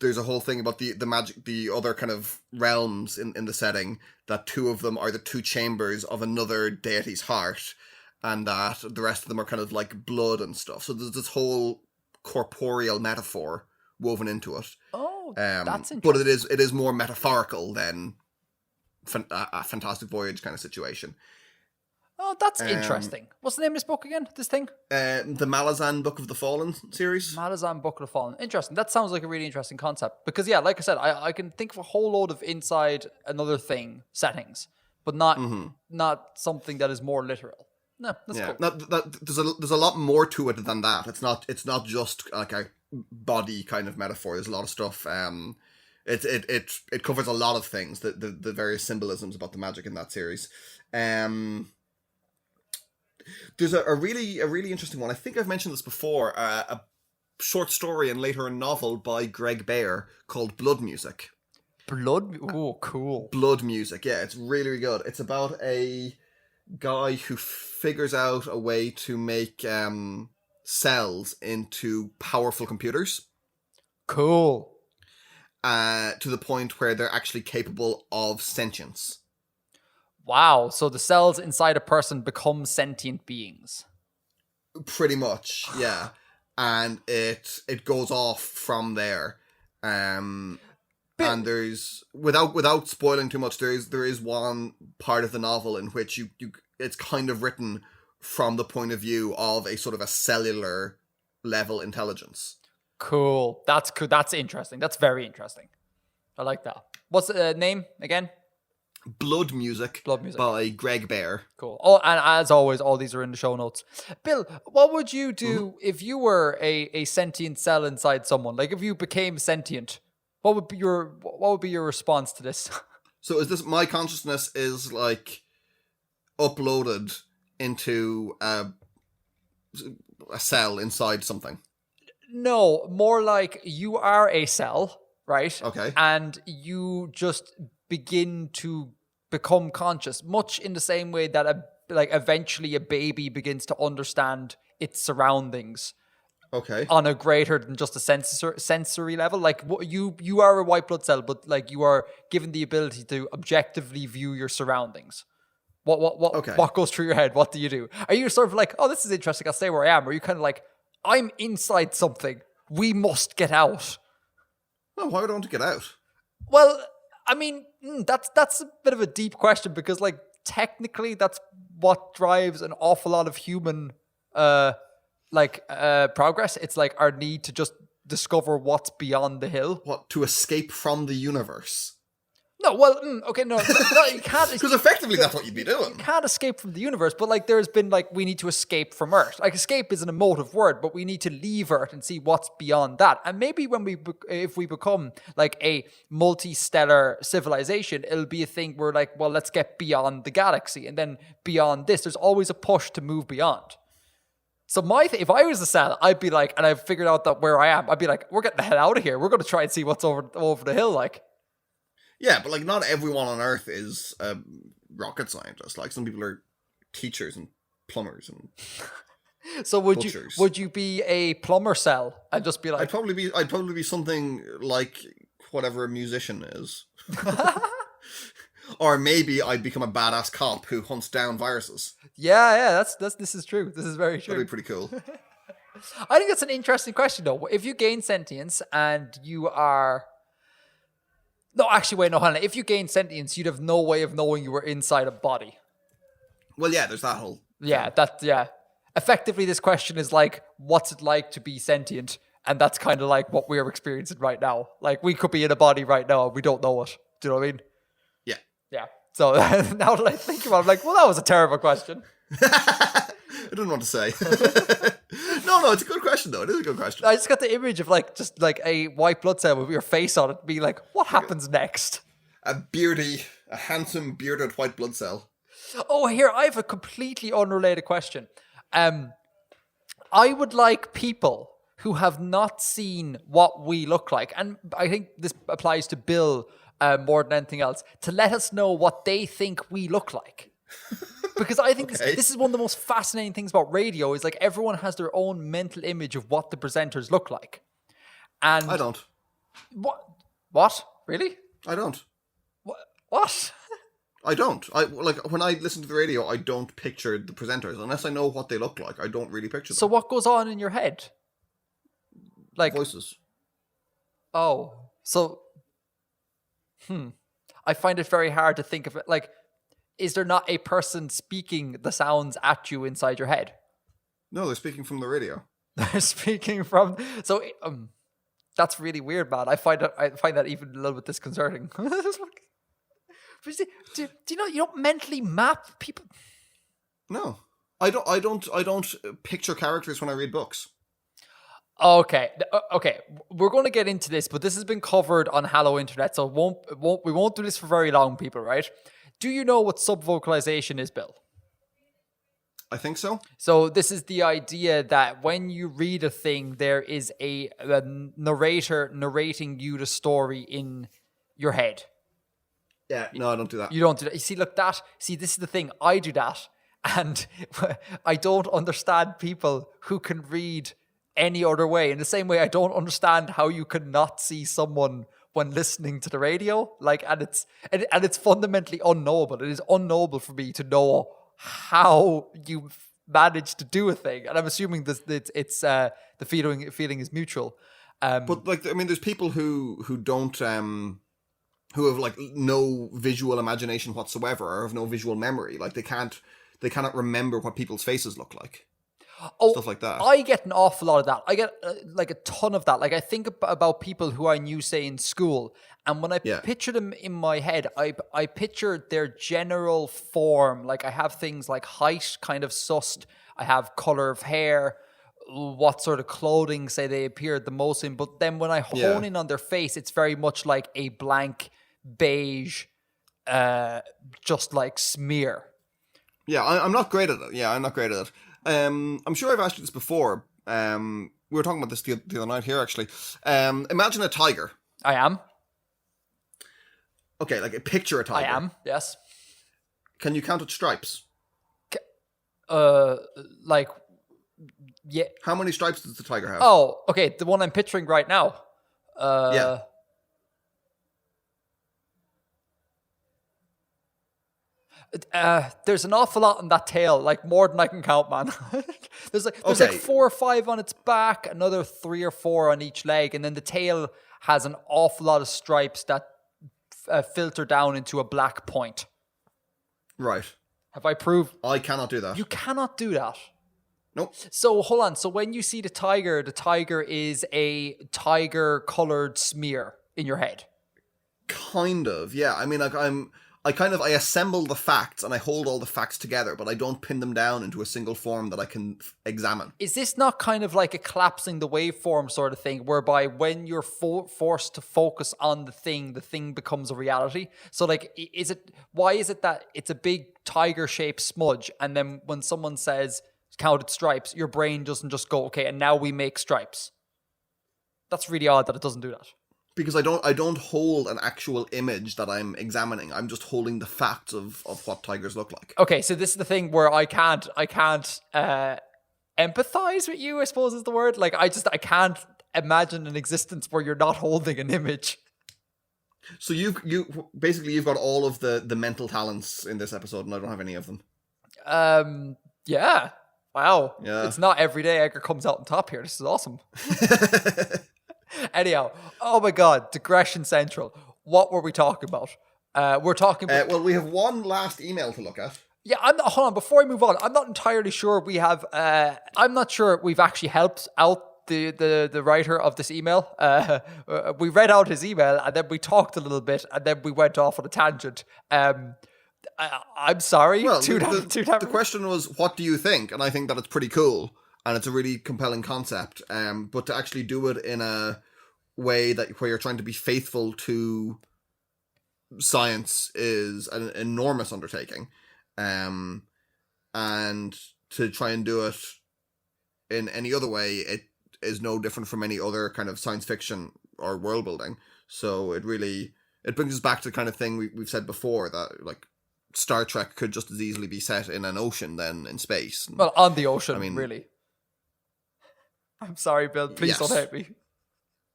there's a whole thing about the magic, the other kind of realms in the setting, that two of them are the two chambers of another deity's heart, and that the rest of them are kind of like blood and stuff. So there's this whole corporeal metaphor woven into it. Oh, that's interesting. But it is more metaphorical than a Fantastic Voyage kind of situation. Oh, that's interesting. What's the name of this book again? This thing? The Malazan Book of the Fallen series. Malazan Book of the Fallen. Interesting. That sounds like a really interesting concept. Because, yeah, like I said, I can think of a whole load of inside another thing settings, but not something that is more literal. No, that's cool. There's a lot more to it than that. It's not just like a body kind of metaphor. There's a lot of stuff. It covers a lot of things. The various symbolisms about the magic in that series. There's a really interesting one. I think I've mentioned this before. A short story and later a novel by Greg Bear called Blood Music. Oh, cool. Blood Music. Yeah, it's really, really good. It's about a guy who figures out a way to make cells into powerful computers. Cool. To the point where they're actually capable of sentience. Wow, so the cells inside a person become sentient beings. Pretty much, yeah. And it goes off from there. And there's without spoiling too much, there is one part of the novel in which you it's kind of written from the point of view of a sort of a cellular level intelligence. Cool. That's cool. That's interesting. That's very interesting. I like that. What's the name again? Blood Music by Greg Bear. Cool. Oh, and as always, all these are in the show notes. Bill, what would you do if you were a sentient cell inside someone? Like if you became sentient, what would be your response to this? So is this my consciousness is like uploaded into a cell inside something? No, more like you are a cell, right? Okay. And you just begin to become conscious, much in the same way that eventually a baby begins to understand its surroundings. Okay. On a greater than just a sensory level. Like you are a white blood cell, but like you are given the ability to objectively view your surroundings. What goes through your head? What do you do? Are you sort of like, oh, this is interesting, I'll stay where I am? Or are you kind of like, I'm inside something, we must get out? Oh, why would I want to get out? Well, I mean, that's a bit of a deep question, because like technically that's what drives an awful lot of human progress. It's like our need to just discover what's beyond the hill. What, to escape from the universe? No, well, okay, no, you can't. Because effectively that's what you'd be doing. You can't escape from the universe, but like there's been like, we need to escape from Earth. Like escape is an emotive word, but we need to leave Earth and see what's beyond that. And maybe if we become like a multi-stellar civilization, it'll be a thing where like, well, let's get beyond the galaxy. And then beyond this, there's always a push to move beyond. So if I was a cell, I'd be like, and I've figured out that where I am, I'd be like, we're getting the hell out of here. We're going to try and see what's over the hill, like. Yeah, but like not everyone on Earth is a rocket scientist. Like some people are teachers and plumbers and so would you be a plumber cell and just be like? I'd probably be something like whatever a musician is. Or maybe I'd become a badass cop who hunts down viruses. Yeah, this is true. This is very true. That'd be pretty cool. I think that's an interesting question, though. If you gain sentience and you are... No, actually, wait, no, hold on. If you gain sentience, you'd have no way of knowing you were inside a body. Well, yeah, there's that whole... Yeah. Effectively, this question is like, what's it like to be sentient? And that's kind of like what we're experiencing right now. Like, we could be in a body right now and we don't know it. Do you know what I mean? Yeah. Yeah. So now that I think about it, I'm like, well, that was a terrible question. I didn't want to say. No, it's a good question, though. It is a good question. I just got the image of like, just like a white blood cell with your face on it being like, what happens next? A handsome, bearded white blood cell. Oh, here, I have a completely unrelated question. I would like people who have not seen what we look like, and I think this applies to Bill more than anything else, to let us know what they think we look like. Because I think this is one of the most fascinating things about radio is like everyone has their own mental image of what the presenters look like. And I don't. What? Really? I don't. What? I don't. When I listen to the radio, I don't picture the presenters. Unless I know what they look like, I don't really picture them. So what goes on in your head? Like voices. Oh. So I find it very hard to think of it. Like, is there not a person speaking the sounds at you inside your head? No, they're speaking from the radio. They're speaking from... So that's really weird, man. I find that even a little bit disconcerting. Do you know you don't mentally map people? No, I don't picture characters when I read books. Okay. We're going to get into this, but this has been covered on Hello Internet, so we won't do this for very long, people. Right? Do you know what subvocalization is, Bill? I think so. So this is the idea that when you read a thing, there is a narrator narrating you the story in your head. Yeah, no, I don't do that. You don't do that. You see, look, this is the thing. I do that. And I don't understand people who can read any other way. In the same way, I don't understand how you could not see someone when listening to the radio. Like, and it's fundamentally unknowable. It is unknowable for me to know how you managed to do a thing. And I'm assuming it's the feeling is mutual. But like, I mean, there's people who don't who have like no visual imagination whatsoever, or have no visual memory. Like they cannot remember what people's faces look like. Stuff like that. I get an awful lot of that. I get like a ton of that. Like I think about people who I knew, say, in school, and when I picture them in my head, I picture their general form. Like I have things like height kind of sussed. I have color of hair, what sort of clothing, say, they appeared the most in. But then when I hone in on their face, it's very much like a blank beige, just like smear. Yeah, I'm not great at it. Yeah, I'm not great at it. I'm sure I've asked you this before. We were talking about this the other night here, actually. Imagine a tiger. I am. Okay, like picture a tiger. I am, yes. Can you count its stripes? Like, yeah. How many stripes does the tiger have? Oh, okay, the one I'm picturing right now. Yeah. There's an awful lot on that tail, like more than I can count, man. there's like 4 or 5 on its back, another 3 or 4 on each leg, and then the tail has an awful lot of stripes that filter down into a black point. Right. Have I proved? I cannot do that. You cannot do that. Nope. So hold on. So when you see the tiger is a tiger-colored smear in your head. Kind of, yeah. I mean, like I assemble the facts and I hold all the facts together, but I don't pin them down into a single form that I can examine. Is this not kind of like a collapsing the waveform sort of thing, whereby when you're forced to focus on the thing becomes a reality? So like, why is it that it's a big tiger-shaped smudge, and then when someone says counted stripes, your brain doesn't just go, okay, and now we make stripes? That's really odd that it doesn't do that. Because I don't hold an actual image that I'm examining. I'm just holding the facts of what tigers look like. Okay, so this is the thing where I can't empathize with you, I suppose is the word. Like I can't imagine an existence where you're not holding an image. So you've got all of the mental talents in this episode, and I don't have any of them. Yeah. Wow. Yeah. It's not every day Edgar comes out on top here. This is awesome. Anyhow, oh my God, digression central. What were we talking about? We're talking about... well, we have one last email to look at. Yeah, hold on, before I move on, I'm not entirely sure we have... I'm not sure we've actually helped out the writer of this email. We read out his email, and then we talked a little bit, and then we went off on a tangent. I'm sorry. Well, the question was, what do you think? And I think that it's pretty cool, and it's a really compelling concept. But to actually do it in a way where you're trying to be faithful to science is an enormous undertaking. And to try and do it in any other way, it is no different from any other kind of science fiction or world building. So it brings us back to the kind of thing we've said before, that like Star Trek could just as easily be set in an ocean than in space. Well, on the ocean, really. I'm sorry, Bill. Please don't hate me.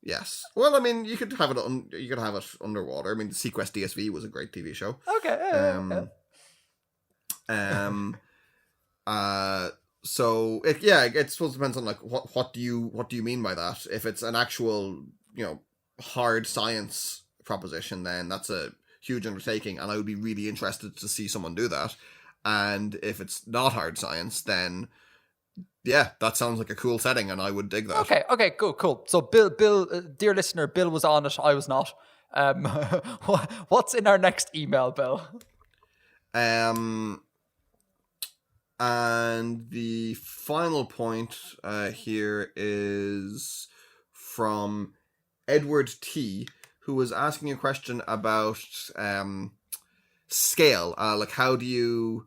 Yes. Well, I mean, you could have it underwater. I mean, the Sequest DSV was a great TV show. Okay. So it suppose depends on like what do you mean by that? If it's an actual, hard science proposition, then that's a huge undertaking, and I would be really interested to see someone do that. And if it's not hard science, then yeah, that sounds like a cool setting, and I would dig that. Okay, cool. So Bill, dear listener, Bill was on it, I was not. What's in our next email, Bill? And the final point here is from Edward T, who was asking a question about scale. Like, how do you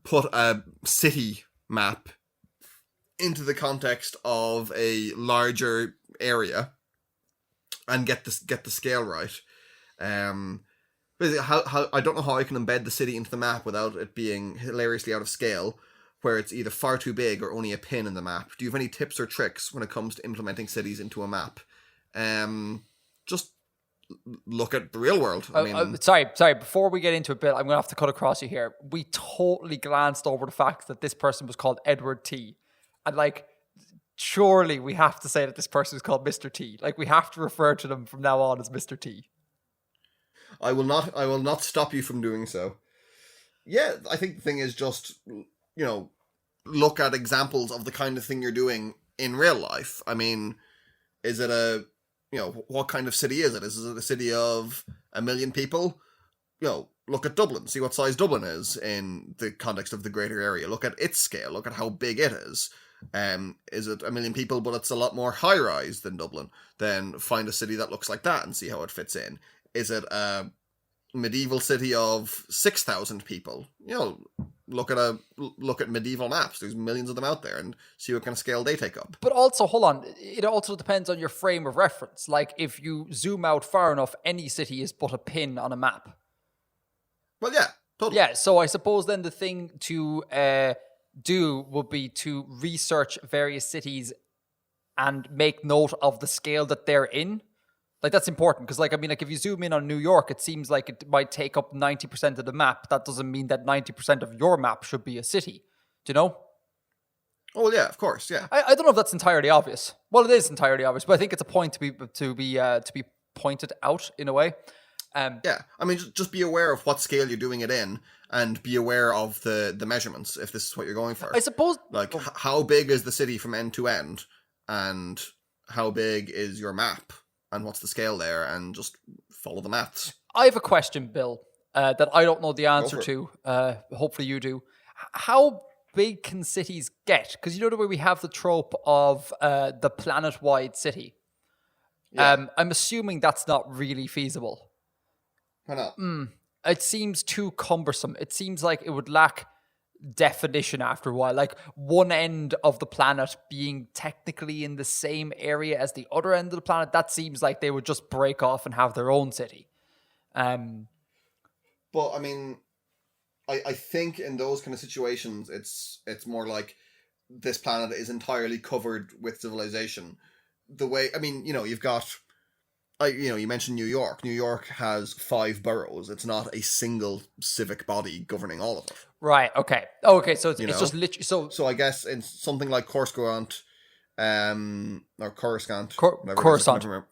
put a city map into the context of a larger area and get the scale right? Basically, how I don't know how I can embed the city into the map without it being hilariously out of scale, where it's either far too big or only a pin in the map. Do you have any tips or tricks when it comes to implementing cities into a map? Just look at the real world. I mean, sorry. Before we get into it, Bill, I'm going to have to cut across you here. We totally glanced over the fact that this person was called Edward T. And like, surely we have to say that this person is called Mr. T. Like, we have to refer to them from now on as Mr. T. I will not stop you from doing so. Yeah, I think the thing is just, look at examples of the kind of thing you're doing in real life. I mean, is it what kind of city is it? Is it a city of 1 million people? Look at Dublin, see what size Dublin is in the context of the greater area. Look at its scale, look at how big it is. Is it 1 million people, but it's a lot more high-rise than Dublin? Then find a city that looks like that and see how it fits in. Is it a medieval city of 6,000 people? Look at medieval maps. There's millions of them out there, and see what kind of scale they take up. But also, hold on, it also depends on your frame of reference. Like, if you zoom out far enough, any city is but a pin on a map. Well, yeah, totally. Yeah, so I suppose then the thing to do would be to research various cities and make note of the scale that they're in. Like, that's important, because, if you zoom in on New York, it seems like it might take up 90% of the map. That doesn't mean that 90% of your map should be a city. Do you know? Oh, yeah, of course, yeah. I don't know if that's entirely obvious. Well, it is entirely obvious, but I think it's a point to be pointed out in a way. Yeah, I mean, just be aware of what scale you're doing it in, and be aware of the measurements, if this is what you're going for. I suppose... Like, how big is the city from end to end, and how big is your map? And what's the scale there, and just follow the maths. I have a question, Bill, that I don't know the answer to. Hopefully you do. How big can cities get? Because the way we have the trope of the planet-wide city. Yeah. I'm assuming that's not really feasible. Why not? It seems too cumbersome. It seems like it would lack definition after a while, like one end of the planet being technically in the same area as the other end of the planet. That seems like they would just break off and have their own city. But I mean, I think in those kind of situations, it's more like this planet is entirely covered with civilization. The way, I mean, you've got you mentioned New York. New York has 5 boroughs. It's not a single civic body governing all of it. Right. Okay. Okay. So it's just literally So I guess in something like Coruscant, or Coruscant, Coruscant.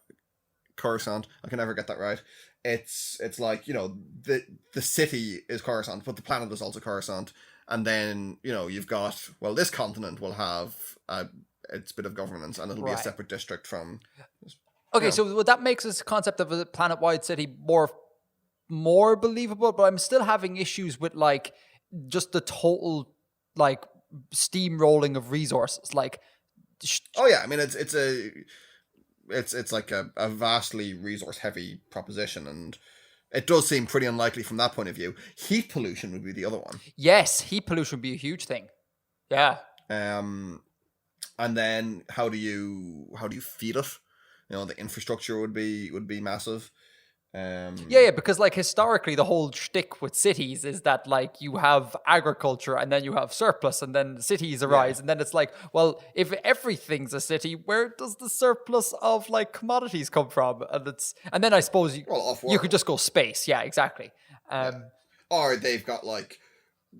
Coruscant. I can never get that right. It's like, the city is Coruscant, but the planet is also Coruscant. And then, you've got, this continent will have its bit of governance, and it'll be a separate district from. Okay, so that makes this concept of a planet-wide city more believable, but I'm still having issues with like just the total like steamrolling of resources. Like, oh yeah, I mean it's like a vastly resource-heavy proposition, and it does seem pretty unlikely from that point of view. Heat pollution would be the other one. Yes, heat pollution would be a huge thing. Yeah. And then how do you feed it? The infrastructure would be massive. Yeah, because like historically the whole shtick with cities is that like you have agriculture and then you have surplus and then cities arise and then it's like, well, if everything's a city, where does the surplus of like commodities come from? And then I suppose you could just go space. Yeah, exactly. Or they've got like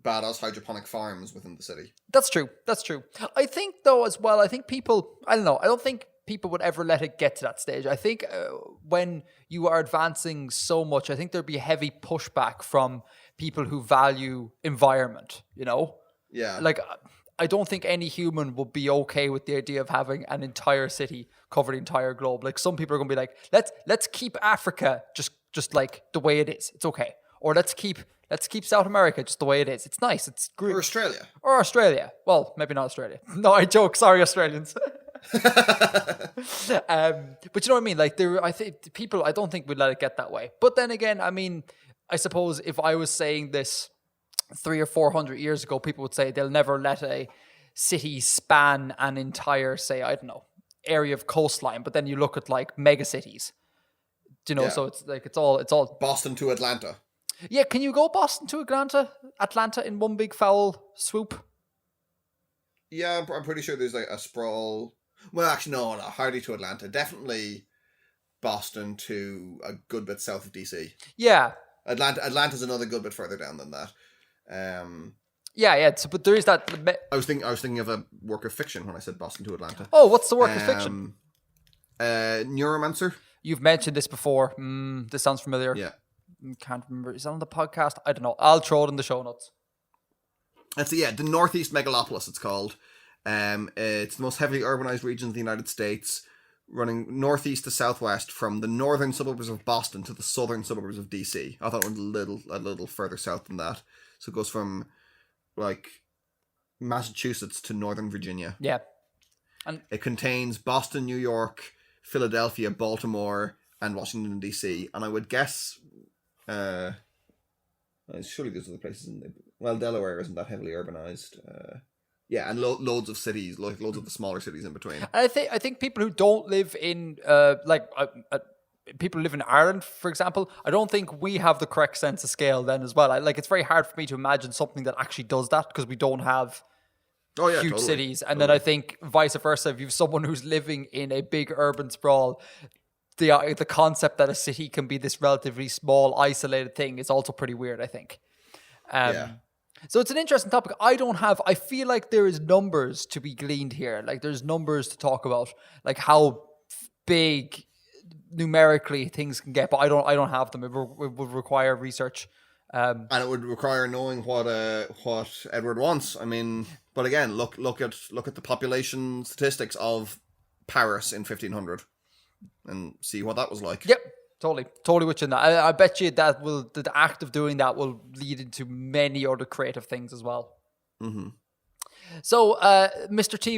badass hydroponic farms within the city. That's true. I think though as well, I think people, I don't know, I don't think people would ever let it get to that stage. I think when you are advancing so much, I think there'd be heavy pushback from people who value environment, Yeah. Like, I don't think any human would be okay with the idea of having an entire city cover the entire globe. Like, some people are going to be like, let's keep Africa just like the way it is. It's okay. Or let's keep South America just the way it is. It's nice. It's great. Or Australia. Well, maybe not Australia. No, I joke. Sorry, Australians. But you know what I mean? Like, I think people, I don't think would let it get that way. But then again, I mean, I suppose if I was saying this 300 or 400 years ago, people would say they'll never let a city span an entire, say, I don't know, area of coastline. But then you look at like mega cities, so it's like it's all Boston to Atlanta. Yeah, can you go Boston to Atlanta in one big foul swoop? Yeah, I'm pretty sure there's like a sprawl. Well, actually, no, hardly to Atlanta. Definitely Boston to a good bit south of DC. Yeah. Atlanta's another good bit further down than that. Yeah. So, but there is that. I was thinking of a work of fiction when I said Boston to Atlanta. Oh, what's the work of fiction? Neuromancer. You've mentioned this before. This sounds familiar. Yeah. Can't remember. Is that on the podcast? I don't know. I'll throw it in the show notes. The Northeast Megalopolis, it's called. It's the most heavily urbanized region of the United States, running northeast to southwest from the northern suburbs of Boston to the southern suburbs of DC. I thought it went a little further south than that. So it goes from like Massachusetts to Northern Virginia. Yeah. And it contains Boston, New York, Philadelphia, Baltimore, and Washington, D.C. And I would guess surely there's other places Delaware isn't that heavily urbanized. And loads of cities, like loads of the smaller cities in between. I think people who don't live in people who live in Ireland, for example, I don't think we have the correct sense of scale then as well. It's very hard for me to imagine something that actually does that because we don't have huge cities. And then I think vice versa, if you have someone who's living in a big urban sprawl, the concept that a city can be this relatively small, isolated thing is also pretty weird, I think. So it's an interesting topic. I feel like there is numbers to be gleaned here. Like, there's numbers to talk about, like how big numerically things can get, but I don't have them. It would require research. And it would require knowing what Edward wants. I mean, but again, look at the population statistics of Paris in 1500 and see what that was like. Yep. Totally with you in that. I bet you that the act of doing that will lead into many other creative things as well. Mm-hmm. So, Mr. T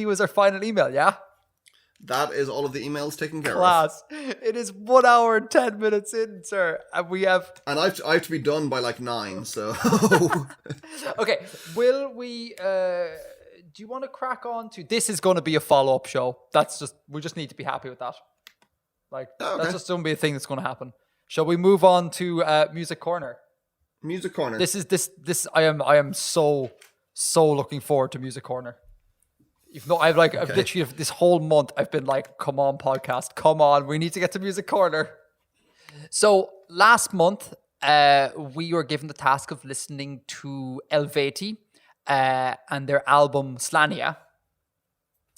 was our final email, yeah? That is all of the emails taken care of. Class. It is 1 hour and 10 minutes in, sir, and we have. And I have to be done by like 9. So. Okay. Will we? Do you want to crack on to? This is going to be a follow-up show. We just need to be happy with that. That's just going to be a thing that's going to happen. Shall we move on to Music Corner? Music Corner. This. I am so looking forward to Music Corner. Even though I've literally this whole month I've been like, come on podcast, come on, we need to get to Music Corner. So last month, we were given the task of listening to Elveti and their album Slania.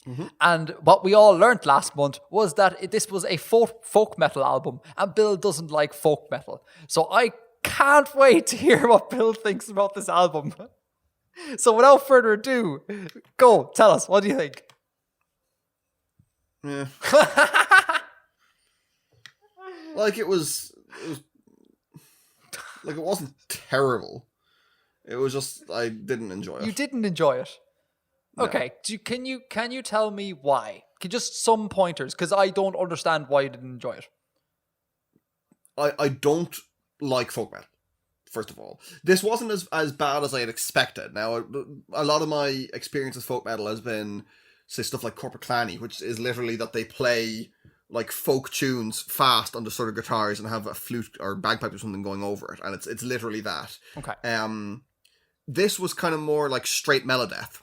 Mm-hmm. And what we all learned last month was that this was a folk metal album, and Bill doesn't like folk metal. So I can't wait to hear what Bill thinks about this album. So without further ado, go, tell us, what do you think? Yeah. Like it was like it wasn't terrible. It was just I didn't enjoy it. You didn't enjoy it? No. Okay. Can you tell me why? Just some pointers, because I don't understand why you didn't enjoy it. I don't like folk metal. First of all, this wasn't as bad as I had expected. Now, a lot of my experience with folk metal has been, say, stuff like Corporate Clanny, which is literally that they play like folk tunes fast on the sort of guitars and have a flute or bagpipe or something going over it, and it's literally that. Okay. This was kind of more like straight melodeath.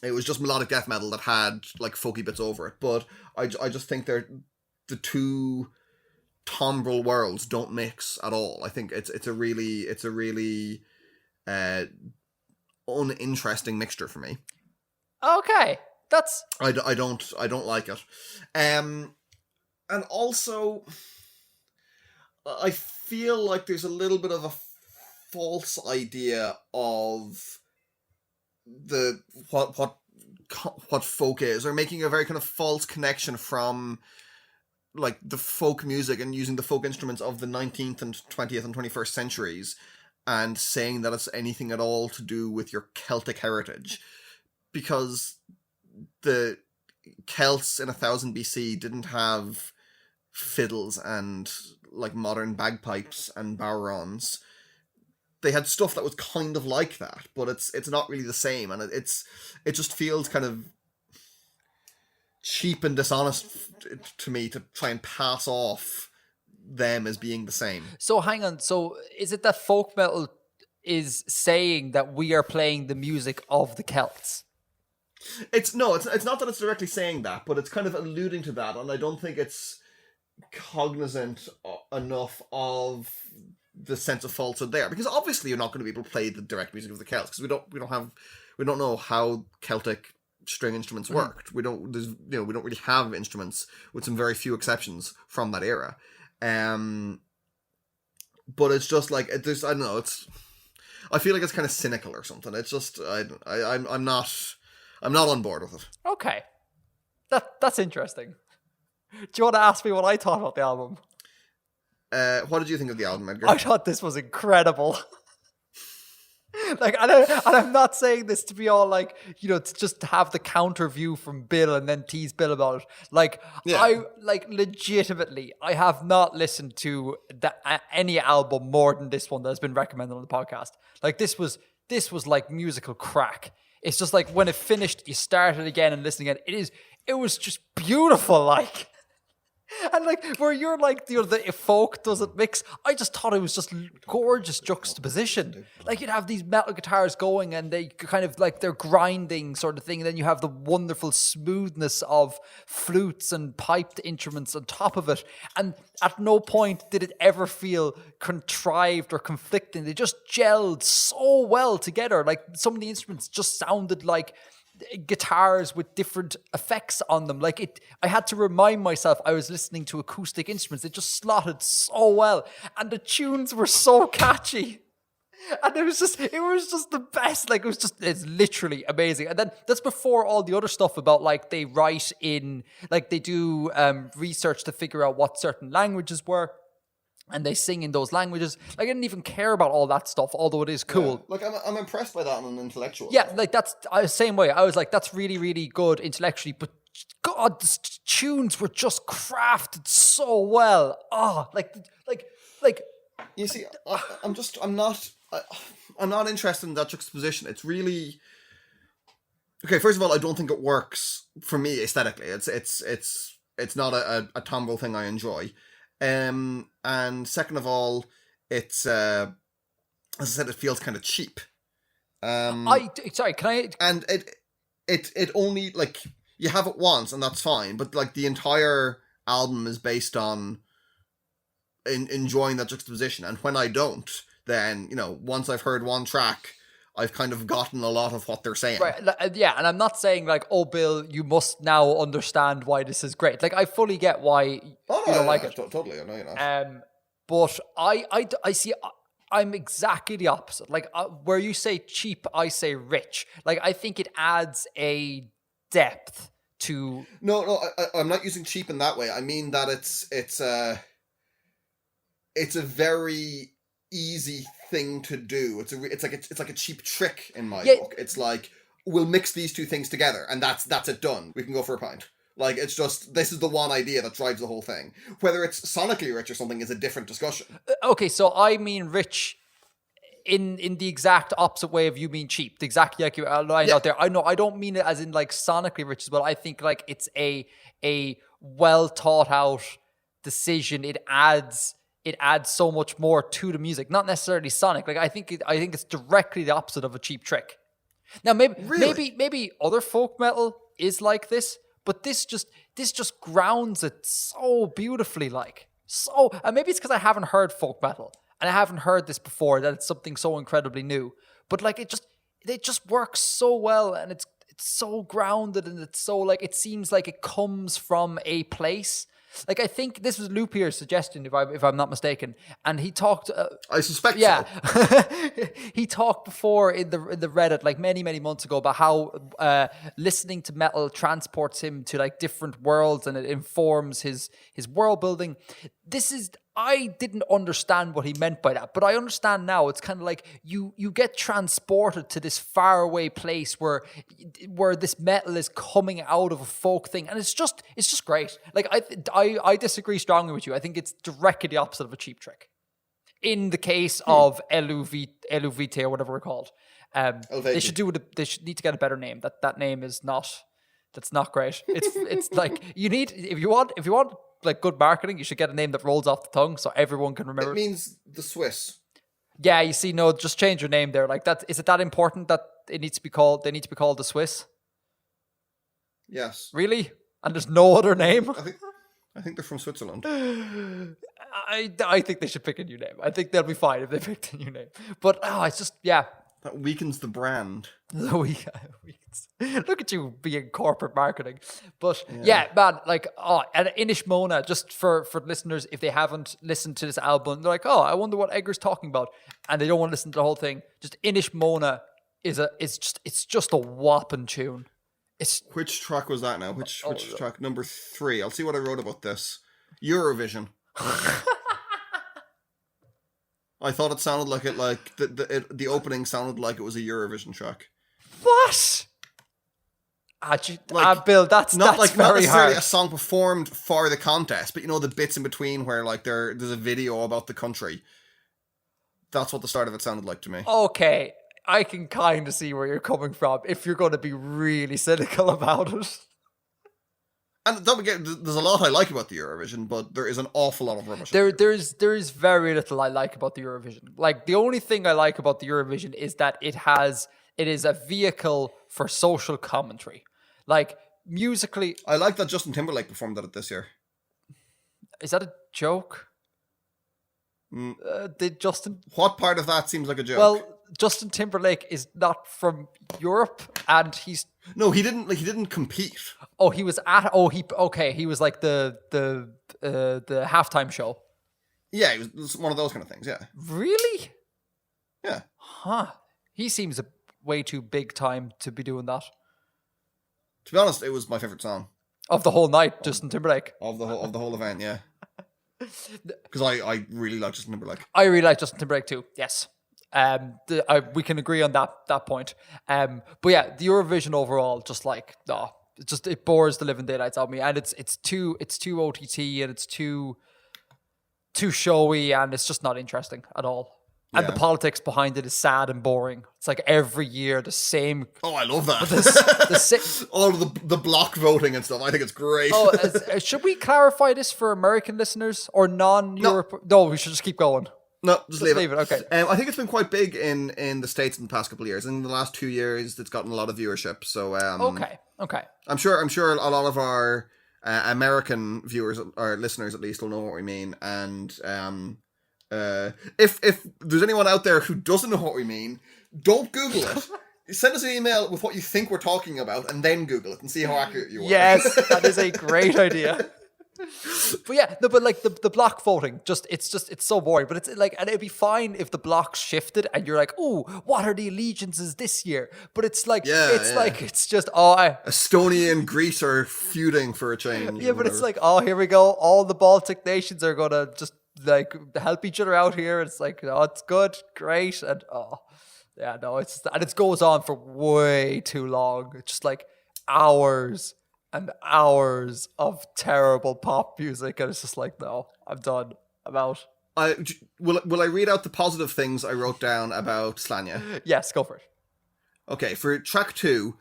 It was just melodic death metal that had like folky bits over it, but I just think they're the two Tombrel worlds don't mix at all. I think it's a really uninteresting mixture for me. Okay, that's I don't like it, and also I feel like there's a little bit of a false idea of the what folk is, or making a very kind of false connection from like the folk music and using the folk instruments of the 19th and 20th and 21st centuries and saying that it's anything at all to do with your Celtic heritage, because the Celts in 1000 BC didn't have fiddles and like modern bagpipes and barons. They had stuff that was kind of like that, but it's not really the same, and it just feels kind of cheap and dishonest to me to try and pass off them as being the same. So hang on. So is it that folk metal is saying that we are playing the music of the Celts? It's not that it's directly saying that, but it's kind of alluding to that, and I don't think it's cognizant enough of the sense of falsehood there, because obviously you're not going to be able to play the direct music of the Celts, because we don't know how Celtic string instruments worked. We don't really have instruments, with some very few exceptions, from that era. But it's just like I don't know. I feel like it's kind of cynical or something. It's just I'm not on board with it. Okay, that's interesting. Do you want to ask me what I thought about the album? What did you think of the album, Edgar? I thought this was incredible. Like, and I'm not saying this to be all like, to just have the counter view from Bill and then tease Bill about it. Like, yeah. I legitimately, I have not listened to any album more than this one that has been recommended on the podcast. Like, this was like musical crack. It's just like when it finished, you started again and listening again. It was just beautiful, like. And like where you're like the folk doesn't mix, I just thought it was just gorgeous juxtaposition. Like you'd have these metal guitars going and they kind of like they're grinding sort of thing, and then you have the wonderful smoothness of flutes and piped instruments on top of it. And at no point did it ever feel contrived or conflicting. They just gelled so well together. Like some of the instruments just sounded like guitars with different effects on them. Like I had to remind myself I was listening to acoustic instruments. It just slotted so well, and the tunes were so catchy, and it was just the best. Like it's literally amazing. And then that's before all the other stuff about like they write in, like they do research to figure out what certain languages were, and they sing in those languages. Like, I didn't even care about all that stuff, although it is cool. Yeah. Like, I'm impressed by that on an intellectual level. Like, that's the same way. I was like, that's really, really good intellectually, but God, the tunes were just crafted so well. Oh, like. You see, I'm not interested in that juxtaposition. It's really... Okay, first of all, I don't think it works for me aesthetically. It's not a Tombrel thing I enjoy. And second of all, it's as I said, it feels kind of cheap. Sorry, can I? And it only, like, you have it once and that's fine, but like the entire album is based on enjoying that juxtaposition. And when I don't, then, you know, once I've heard one track, I've kind of gotten a lot of what they're saying. Right, yeah, and I'm not saying like, oh, Bill, you must now understand why this is great. Like, I fully get why you don't like it. Totally, I know you're not. But I see, I'm exactly the opposite. Like, where you say cheap, I say rich. Like, I think it adds a depth to... No, I'm not using cheap in that way. I mean that it's a very easy thing to do. It's like a cheap trick in my book. It's like, we'll mix these two things together and that's it, done. We can go for a pint. Like, it's just, this is the one idea that drives the whole thing. Whether it's sonically rich or something is a different discussion. Okay, so I mean rich in the exact opposite way of you mean cheap. Exactly like you outlined out there. I know, I don't mean it as in like sonically rich as well. I think like it's a well thought out decision. It adds so much more to the music, not necessarily sonic. Like, I think it's directly the opposite of a cheap trick. Now, maybe other folk metal is like this, but this just grounds it so beautifully. And maybe it's because I haven't heard folk metal and I haven't heard this before, that it's something so incredibly new. But like, it just works so well, and it's so grounded, and it's so like, it seems like it comes from a place. Like, I think this was Lupier's suggestion, if I'm not mistaken, and he talked. I suspect. Yeah, so. He talked before in the Reddit, like many months ago, about how listening to metal transports him to like different worlds, and it informs his world building. I didn't understand what he meant by that, but I understand now. It's kind of like you get transported to this faraway place where this metal is coming out of a folk thing, and it's just great. Like, I disagree strongly with you. I think it's directly the opposite of a cheap trick. In the case of LUVT or whatever we're called, they should need to get a better name. That name is not great. It's like, if you want like good marketing, you should get a name that rolls off the tongue so everyone can remember. It means the Swiss. Yeah, you see, no, just change your name there. Like, that, is it that important that it needs to be called? They need to be called the Swiss. Yes. Really? And there's no other name? I think they're from Switzerland. I think they should pick a new name. I think they'll be fine if they picked a new name. But it's just, yeah. That weakens the brand. Look at you being corporate marketing. But yeah, man, like, and Inish Mona, just for listeners, if they haven't listened to this album, they're like, oh, I wonder what Edgar's talking about, and they don't want to listen to the whole thing. Just Inish Mona it's just a whopping tune. Which track was that now? Which track? Number 3. I'll see what I wrote about this. Eurovision. I thought it sounded like the opening sounded like it was a Eurovision track. What? Bill, that's not very necessarily hard. A song performed for the contest, but you know, the bits in between where like there's a video about the country. That's what the start of it sounded like to me. Okay, I can kind of see where you're coming from if you're going to be really cynical about it. And don't forget, there's a lot I like about the Eurovision, but there is an awful lot of rubbish. There is very little I like about the Eurovision. Like, the only thing I like about the Eurovision is that it is a vehicle for social commentary. Like, musically, I like that Justin Timberlake performed at it this year. Is that a joke? Did Justin? What part of that seems like a joke? Well, Justin Timberlake is not from Europe, and he's no, he didn't compete. Oh, he was he was like the halftime show. Yeah, it was one of those kind of things. Yeah. Really? Yeah. Huh. He seems way too big time to be doing that. To be honest, it was my favorite song of the whole night. Justin Timberlake of the whole event. Yeah. Because I really like Justin Timberlake. I really like Justin Timberlake too. Yes. We can agree on that point. But yeah, the Eurovision overall, just like, it bores the living daylights out of me, and it's too OTT, and it's too showy, and it's just not interesting at all. And the politics behind it is sad and boring. It's like every year the same. Oh, I love that. All of the block voting and stuff. I think it's great. Should we clarify this for American listeners or non-Europe? No, we should just keep going. No, just leave it. Okay. I think it's been quite big in the States in the past couple of years. In the last 2 years, it's gotten a lot of viewership. So Okay. I'm sure a lot of our American viewers or listeners at least will know what we mean. And if there's anyone out there who doesn't know what we mean, don't Google it. Send us an email with what you think we're talking about, and then Google it and see how accurate you are. Yes, that is a great idea. But yeah, no, but like the block voting, it's so boring. But it's like, and it'd be fine if the blocks shifted and you're like, oh, what are the allegiances this year? But it's like, it's just, Estonia and Greece are feuding for a change. Yeah, but it's like, oh, here we go. All the Baltic nations are gonna just like help each other out here. It's like, oh, it's good, great, and yeah, no, it goes on for way too long. It's just like hours and hours of terrible pop music, and it's just like, no, I'm done. I'm out. Will I read out the positive things I wrote down about Slania? Yes, go for it. Okay, for track 2,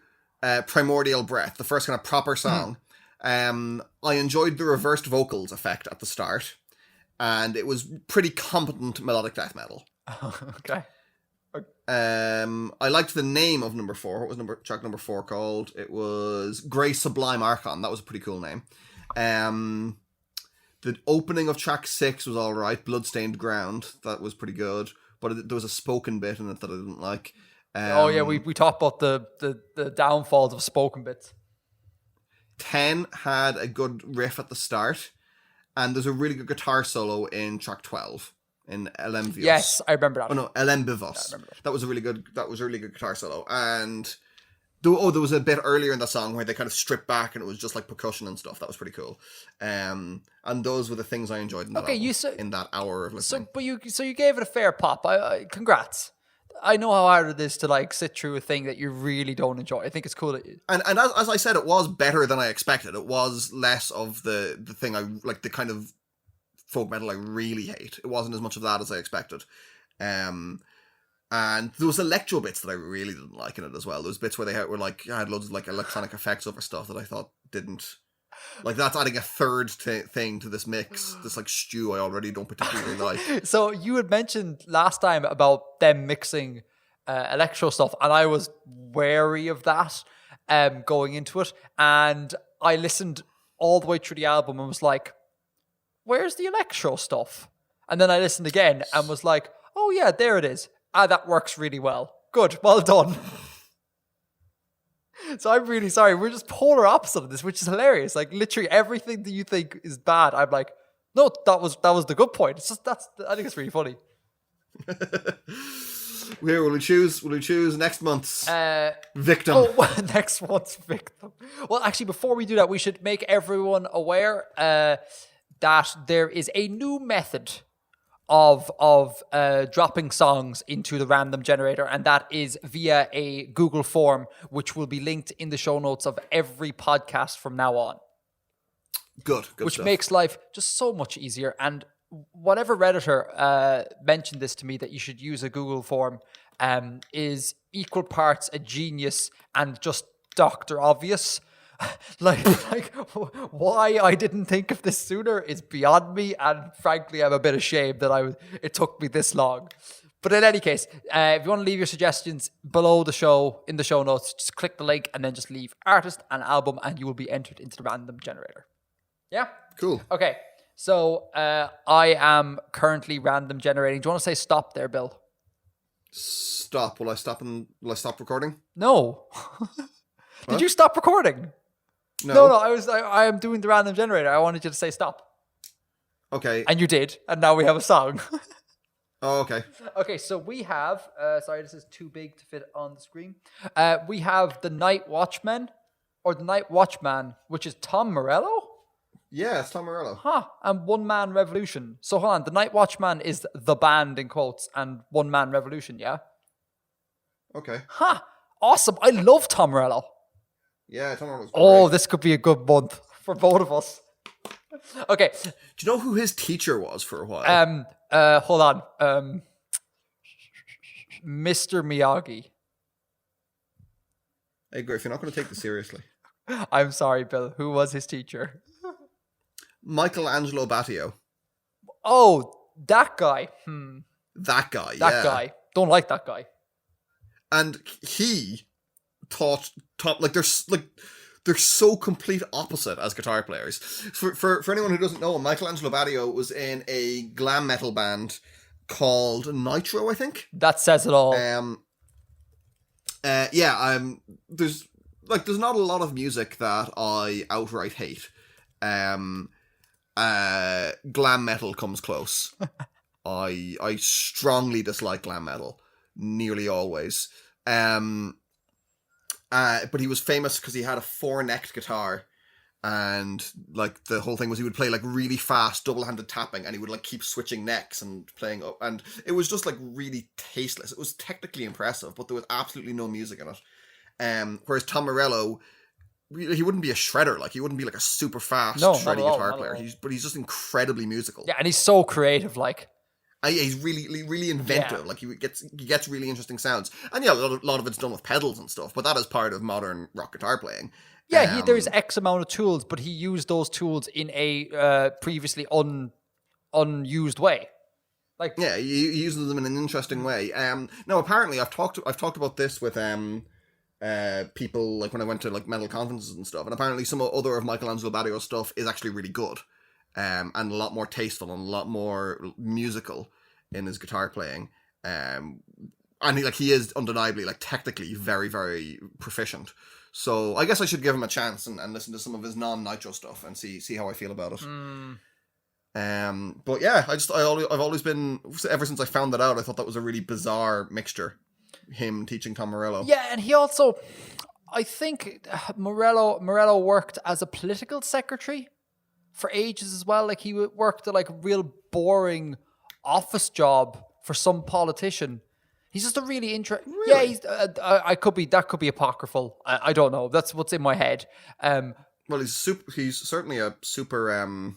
Primordial Breath, the first kind of proper song, I enjoyed the reversed vocals effect at the start, and it was pretty competent melodic death metal. Okay. I liked the name of number 4. What was track number 4 called? It was Grey Sublime Archon. That was a pretty cool name. The opening of track 6 was alright. Bloodstained Ground. That was pretty good. But there was a spoken bit in it that I didn't like. We talked about the downfalls of spoken bits. 10 had a good riff at the start. And there's a really good guitar solo in track 12. In Elem Vivos. Yes, I remember that. Oh no, Elem Vivos. That was a really good guitar solo. And there was a bit earlier in the song where they kind of stripped back and it was just like percussion and stuff. That was pretty cool. And those were the things I enjoyed in that album, in that hour of listening. So you gave it a fair pop. Congrats. I know how hard it is to like sit through a thing that you really don't enjoy. I think it's cool that you... And as I said, it was better than I expected. It was less of the thing I like, the kind of folk metal I really hate. It wasn't as much of that as I expected. And there was electro bits that I really didn't like in it as well. There was bits where they had loads of like electronic effects over stuff that I thought didn't... Like, that's adding a third thing to this mix, this like stew I already don't particularly like. So you had mentioned last time about them mixing electro stuff, and I was wary of that going into it. And I listened all the way through the album and was like, where's the electro stuff? And then I listened again and was like, oh yeah, there it is. That works really well. Good, well done. So I'm really sorry. We're just polar opposite of this, which is hilarious. Like literally everything that you think is bad, I'm like, no, that was the good point. It's just I think it's really funny. Where will we choose? Will we choose next month's victim? Oh, next month's victim. Well, actually, before we do that, we should make everyone aware that there is a new method of dropping songs into the random generator, and that is via a Google form, which will be linked in the show notes of every podcast from now on. Good which stuff. Makes life just so much easier. And whatever Redditor mentioned this to me, that you should use a Google form, is equal parts a genius and just Dr. Obvious. like why I didn't think of this sooner is beyond me, and frankly I'm a bit ashamed that it took me this long. But in any case, if you want to leave your suggestions below the show, in the show notes, just click the link and then just leave artist and album and you will be entered into the random generator. Yeah? Cool. Okay, so I am currently random generating. Do you want to say stop there, Bill? Stop. Will I stop recording? No. Did you stop recording? No. I am doing the random generator. I wanted you to say stop. Okay. And you did, and now we have a song. Oh, okay. Okay, so we have, sorry, this is too big to fit on the screen. We have The Night Watchman, or The Night Watchman, which is Tom Morello? Yeah, it's Tom Morello. Huh, and One Man Revolution. So hold on, The Night Watchman is the band in quotes, and One Man Revolution, yeah? Okay. Huh, awesome. I love Tom Morello. Yeah, Tom Morello's great. Oh, this could be a good month for both of us. Okay. Do you know who his teacher was for a while? Hold on. Mr. Miyagi. Hey, Griff, you're not going to take this seriously. I'm sorry, Bill. Who was his teacher? Michelangelo Battio. Oh, that guy. That guy, That guy. Don't like that guy. And he taught like they're so complete opposite as guitar players. For anyone who doesn't know, Michelangelo Badio was in a glam metal band called Nitro, I think. That says it all. There's not a lot of music that I outright hate. Glam metal comes close. I strongly dislike glam metal, nearly always. But he was famous because he had a 4-necked guitar, and like the whole thing was he would play like really fast double-handed tapping, and he would like keep switching necks and playing up, and it was just like really tasteless. It was technically impressive, but there was absolutely no music in it. Whereas Tom Morello, he wouldn't be a shredder, like he wouldn't be like a super fast shreddy guitar player. But he's just incredibly musical. Yeah, and he's so creative, like. He's really inventive. Yeah. Like he gets really interesting sounds, and yeah, a lot of it's done with pedals and stuff. But that is part of modern rock guitar playing. Yeah, there's X amount of tools, but he used those tools in a previously unused way. Like he uses them in an interesting way. Now apparently I've talked about this with people like when I went to like metal conferences and stuff, and apparently some other of Michelangelo Badio's stuff is actually really good. And a lot more tasteful and a lot more musical in his guitar playing. And he is undeniably like technically very, very proficient. So I guess I should give him a chance and listen to some of his non-Nitro stuff and see how I feel about it. But yeah, I've always been, ever since I found that out, I thought that was a really bizarre mixture. Him teaching Tom Morello. Yeah, and he also, I think Morello worked as a political secretary for ages as well. Like he worked a like real boring office job for some politician. He's just a really interesting. Really? Yeah, he's. That could be apocryphal. I don't know. That's what's in my head. Well, he's certainly a super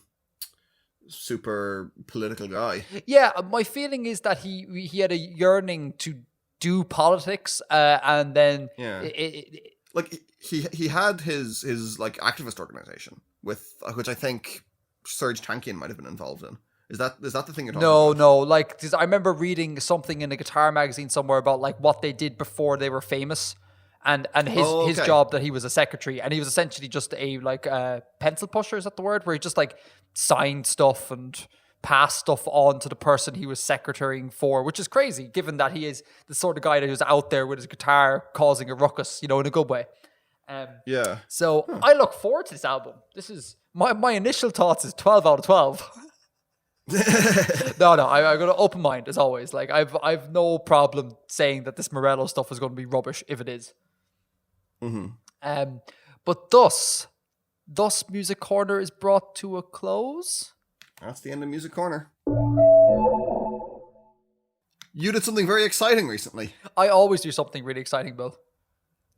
political guy. Yeah, my feeling is that he had a yearning to do politics, and then he had his like activist organization with which I think Serge Tankian might have been involved in. Is that the thing you're talking about? No. Like I remember reading something in a guitar magazine somewhere about like what they did before they were famous, and his job that he was a secretary, and he was essentially just a like pencil pusher. Is that the word? Where he just like signed stuff and passed stuff on to the person he was secretarying for, which is crazy given that he is the sort of guy that was out there with his guitar causing a ruckus, in a good way. So I look forward to this album. This is my initial thoughts is 12 out of 12. No, I got an open mind as always. Like I've no problem saying that this Morello stuff is going to be rubbish if it is. But thus Music Corner is brought to a close. That's the end of Music Corner. You did something very exciting recently. I always do something really exciting, Bill.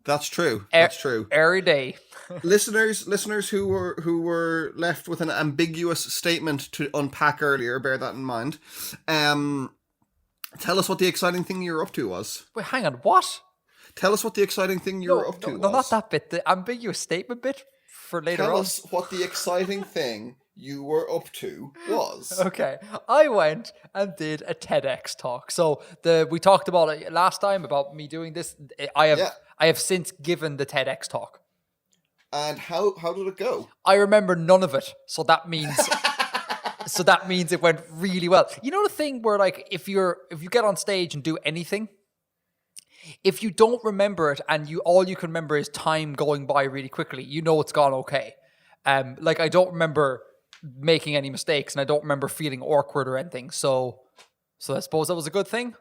That's true. That's true. Every day. listeners who were left with an ambiguous statement to unpack earlier, bear that in mind. Tell us what the exciting thing you were up to was. Wait, hang on. What? Tell us what the exciting thing you were up to was. No, not that bit. The ambiguous statement bit for later on. Tell us what the exciting thing you were up to was. Okay. I went and did a TEDx talk. So we talked about it last time about me doing this. I have since given the TEDx talk. And how did it go? I remember none of it. So that means it went really well. You know the thing where like if you get on stage and do anything, if you don't remember it and all you can remember is time going by really quickly, it's gone okay. Like I don't remember making any mistakes and I don't remember feeling awkward or anything. So I suppose that was a good thing.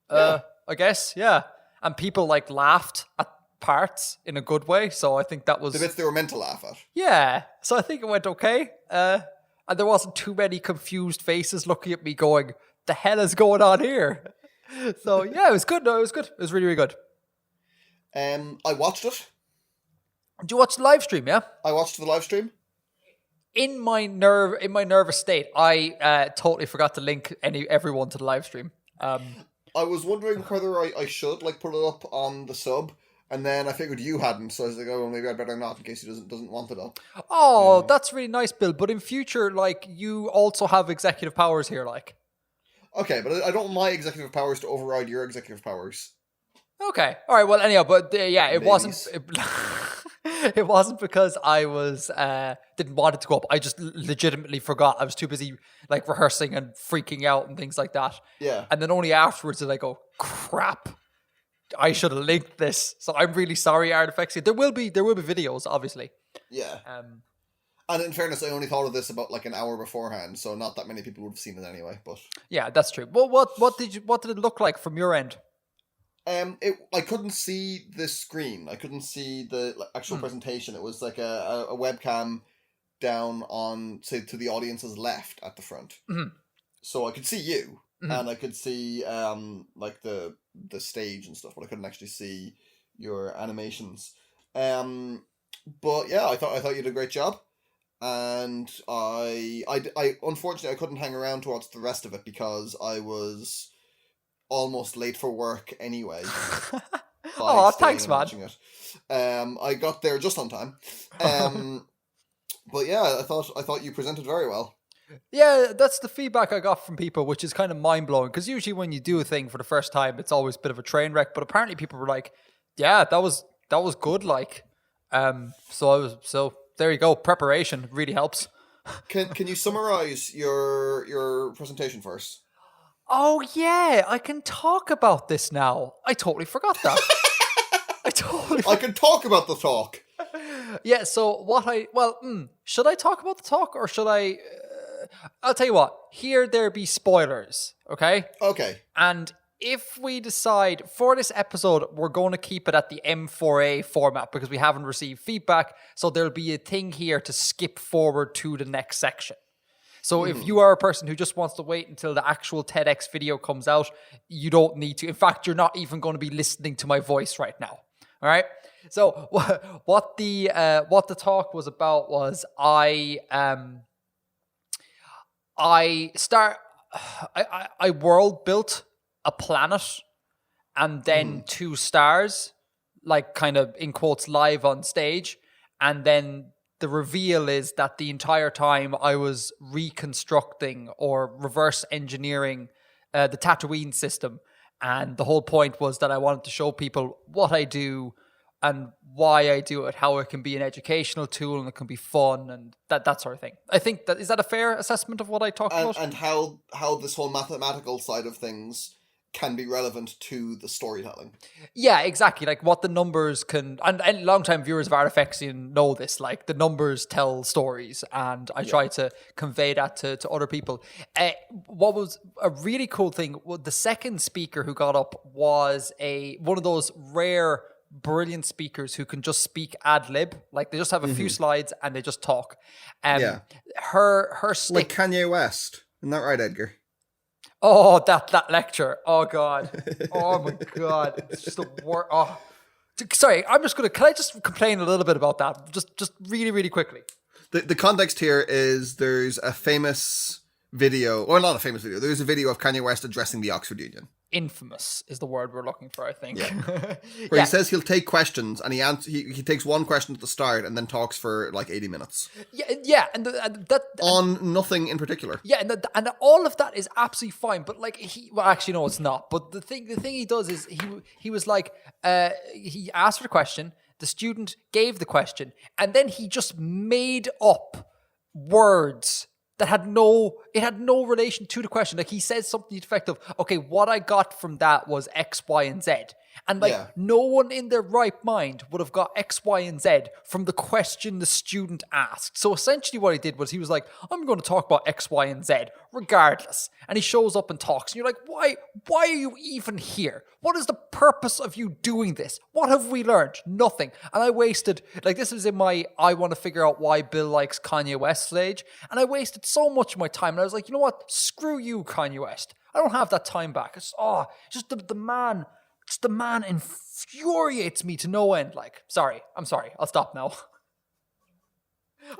I guess, yeah. And people like laughed at parts in a good way. So I think that was... The bits they were meant to laugh at. Yeah. So I think it went okay. And there wasn't too many confused faces looking at me going, the hell is going on here? So yeah, it was good. No, it was good. It was really, really good. I watched it. Did you watch the live stream, yeah? I watched the live stream. In my nervous state, I totally forgot to link everyone to the live stream. I was wondering whether I should like put it up on the sub, and then I figured you hadn't, so I was like, oh, maybe I'd better not in case he doesn't want it up. Oh, that's really nice, Bill. But in future, like, you also have executive powers here, like. Okay, but I don't want my executive powers to override your executive powers. Okay. All right. Well, anyhow, but yeah, it wasn't. Ladies. It wasn't because I was didn't want it to go up. I just legitimately forgot. I was too busy like rehearsing and freaking out and things like that. Yeah. And then only afterwards did I go, crap, I should have linked this. So I'm really sorry, Artifexian. There will be videos, obviously. Yeah. And in fairness, I only thought of this about like an hour beforehand, so not that many people would have seen it anyway. But yeah, that's true. Well, what did it look like from your end? I couldn't see the screen. I couldn't see the actual presentation. It was like a webcam down on, say, to the audience's left at the front. Mm-hmm. So I could see you, and I could see like the stage and stuff, but I couldn't actually see your animations. But yeah, I thought you did a great job, and I unfortunately I couldn't hang around to watch the rest of it because I was almost late for work anyway. Oh, thanks, man. I got there just on time. But yeah, I thought you presented very well. Yeah, that's the feedback I got from people, which is kind of mind blowing. Because usually when you do a thing for the first time, it's always a bit of a train wreck. But apparently people were like, "Yeah, that was good." Like, so there you go. Preparation really helps. Can you summarize your presentation first? Oh yeah, I can talk about this now. I totally forgot that. I can talk about the talk. Yeah. So should I talk about the talk or should I? I'll tell you what. Here there be spoilers. Okay. Okay. And if we decide for this episode, we're going to keep it at the M4A format because we haven't received feedback. So there'll be a thing here to skip forward to the next section. So if you are a person who just wants to wait until the actual TEDx video comes out, you don't need to. In fact, you're not even going to be listening to my voice right now. All right. So what the talk was about was I world built a planet and then 2 stars, like kind of in quotes live on stage, and then the reveal is that the entire time I was reconstructing or reverse engineering the Tatooine system. And the whole point was that I wanted to show people what I do and why I do it, how it can be an educational tool and it can be fun and that sort of thing. I think is that a fair assessment of what I talked about? And how this whole mathematical side of things can be relevant to the storytelling. Yeah, exactly. Like what the numbers can, and long-time viewers of Artifexian know this, like the numbers tell stories, and I try to convey that to other people. What was a really cool thing, the second speaker who got up was one of those rare, brilliant speakers who can just speak ad lib. Like they just have a few slides and they just talk. Her stick... Like Kanye West. Isn't that right, Edgar? Oh, that lecture. Oh, God. Oh, my God. It's just the worst. Oh. Sorry, can I just complain a little bit about that? Just really, really quickly. The context here is there's a famous video, or not a famous video, there's a video of Kanye West addressing the Oxford Union. Infamous is the word we're looking for, I think. Yeah. Where he says he'll take questions, and he takes one question at the start and then talks for like 80 minutes. Yeah, and that on nothing in particular. Yeah, and all of that is absolutely fine. But like actually no, it's not. But the thing he does is he was like he asked for a question, the student gave the question, and then he just made up words that had no relation to the question. Like he says something effective. Okay, what I got from that was X, Y, and Z. And no one in their right mind would have got X, Y, and Z from the question the student asked. So essentially what he did was he was like, I'm going to talk about X, Y, and Z regardless. And he shows up and talks. And you're like, why are you even here? What is the purpose of you doing this? What have we learned? Nothing. And I wasted, this was in my, I want to figure out why Bill likes Kanye West stage. And I wasted so much of my time. And I was like, you know what? Screw you, Kanye West. I don't have that time back. It's just the man. Just the man infuriates me to no end. I'm sorry. I'll stop now.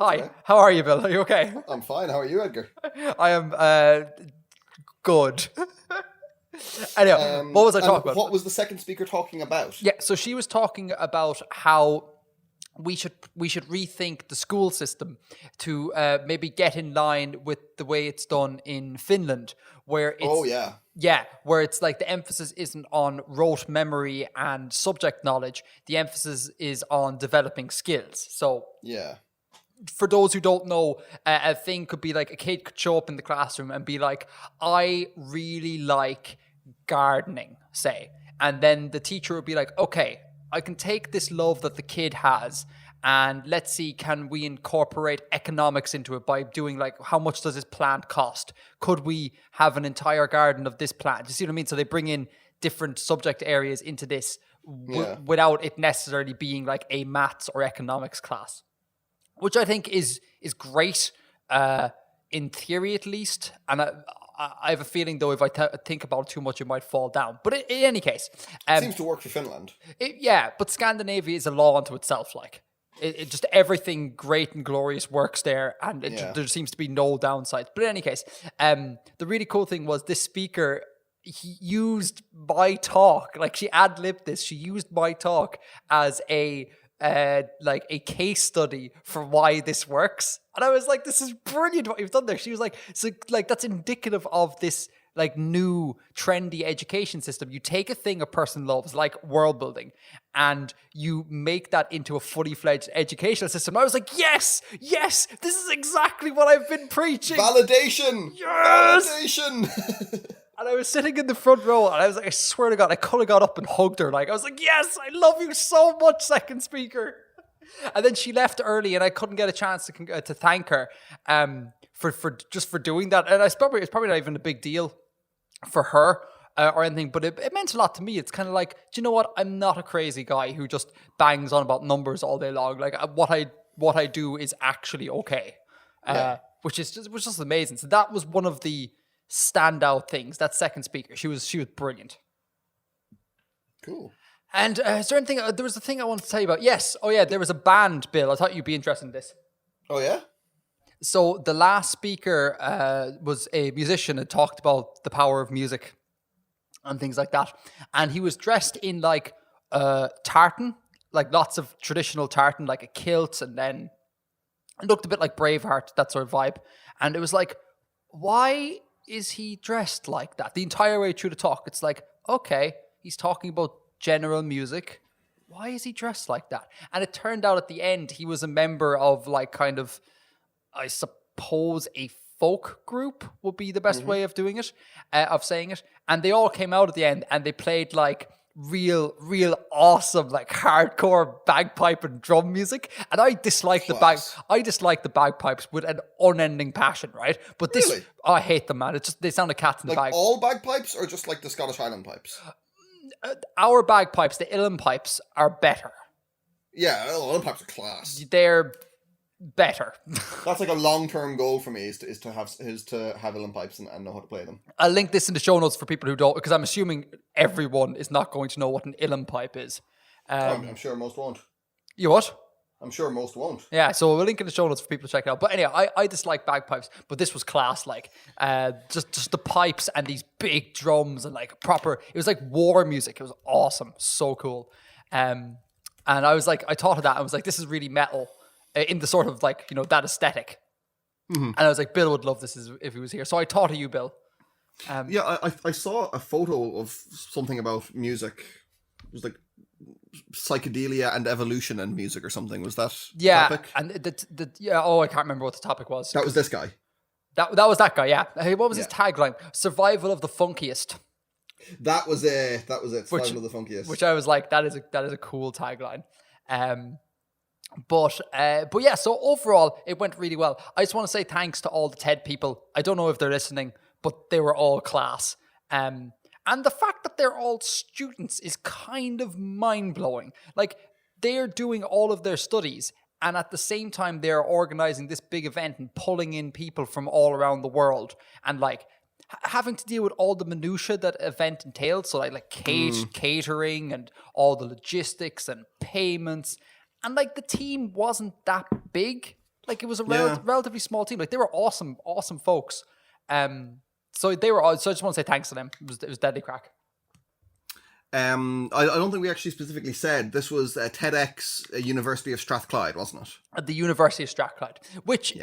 Hi, okay. How are you, Bill? Are you okay? I'm fine. How are you, Edgar? I am good. Anyway, what was I talking about? What was the second speaker talking about? Yeah, so she was talking about how we should rethink the school system to maybe get in line with the way it's done in Finland, where it's where it's like the emphasis isn't on rote memory and subject knowledge. The emphasis is on developing skills. So for those who don't know, a thing could be like a kid could show up in the classroom and be like, I really like gardening, say. And then the teacher would be like, okay, I can take this love that the kid has and let's see, can we incorporate economics into it by doing like, how much does this plant cost? Could we have an entire garden of this plant? You see what I mean? So they bring in different subject areas into this without it necessarily being like a maths or economics class, which I think is great in theory at least. And I have a feeling, though, if I think about it too much, it might fall down. But in any case... it seems to work for Finland. But Scandinavia is a law unto itself, like. It just, everything great and glorious works there, and there seems to be no downsides. But in any case, the really cool thing was this speaker, he used my talk, like she ad-libbed this, she used my talk as a case study for why this works. And I was like, this is brilliant what you've done there. She was like, so like that's indicative of this like new trendy education system. You take a thing a person loves, like world building, and you make that into a fully fledged educational system. I was like, yes, this is exactly what I've been preaching. Validation. Yes. Validation. And I was sitting in the front row, and I was like, I swear to God, I could have got up and hugged her. Like, I was like, yes, I love you so much, second speaker. And then she left early, and I couldn't get a chance to thank her for doing that. And it's probably not even a big deal for her or anything, but it meant a lot to me. It's kind of like, do you know what? I'm not a crazy guy who just bangs on about numbers all day long. Like what I do is actually okay, which is just amazing. So that was one of the standout things. That second speaker, she was brilliant. Cool. And is there anything? There was a thing I wanted to tell you about. Yes. Oh yeah, there was a band, Bill. I thought you'd be interested in this. Oh yeah. So the last speaker was a musician and talked about the power of music and things like that. And he was dressed in like tartan, like lots of traditional tartan, like a kilt, and then it looked a bit like Braveheart, that sort of vibe. And it was like, why is he dressed like that? The entire way through the talk, it's like, okay, he's talking about general music. Why is he dressed like that? And it turned out at the end, he was a member of like kind of, I suppose, a folk group would be the best way of doing it, of saying it. And they all came out at the end and they played like real awesome, like hardcore bagpipe and drum music. And I dislike the bagpipes with an unending passion, right? But this, really? I hate them, man. It's just, they sound like cats in the bag. Like all bagpipes or just like the Scottish Highland pipes? Our bagpipes, the uilleann pipes, are better. Yeah, uilleann pipes are class. They're better. That's like a long-term goal for me is to have uilleann pipes and know how to play them. I'll link this in the show notes for people who don't, because I'm assuming everyone is not going to know what an uilleann pipe is. I'm sure most won't. You what? I'm sure most won't. Yeah, so we'll link in the show notes for people to check it out. But anyway, I dislike bagpipes, but this was class. Like, just the pipes and these big drums and like proper. It was like war music. It was awesome, so cool. And I was like, I thought of that. I was like, this is really metal in the sort of like, you know, that aesthetic. And I was like, Bill would love this if he was here. So I thought of you, Bill. I saw a photo of something about music. It was like psychedelia and evolution and music or something. Was that the topic? And I can't remember what the topic was. That was this guy. That was that guy, yeah. Hey, what was his tagline? Survival of the funkiest. That was it. Survival of the funkiest. Which I was like, that is a cool tagline. But yeah, so overall, it went really well. I just want to say thanks to all the TED people. I don't know if they're listening, but they were all class. And the fact that they're all students is kind of mind-blowing. Like, they're doing all of their studies, and at the same time, they're organizing this big event and pulling in people from all around the world, and like having to deal with all the minutiae that event entails. So like catering and all the logistics and payments. And like the team wasn't that big. Like it was a relatively small team. Like they were awesome folks. So I just want to say thanks to them. It was deadly crack. I don't think we actually specifically said this was TEDx, University of Strathclyde, wasn't it? At the University of Strathclyde, which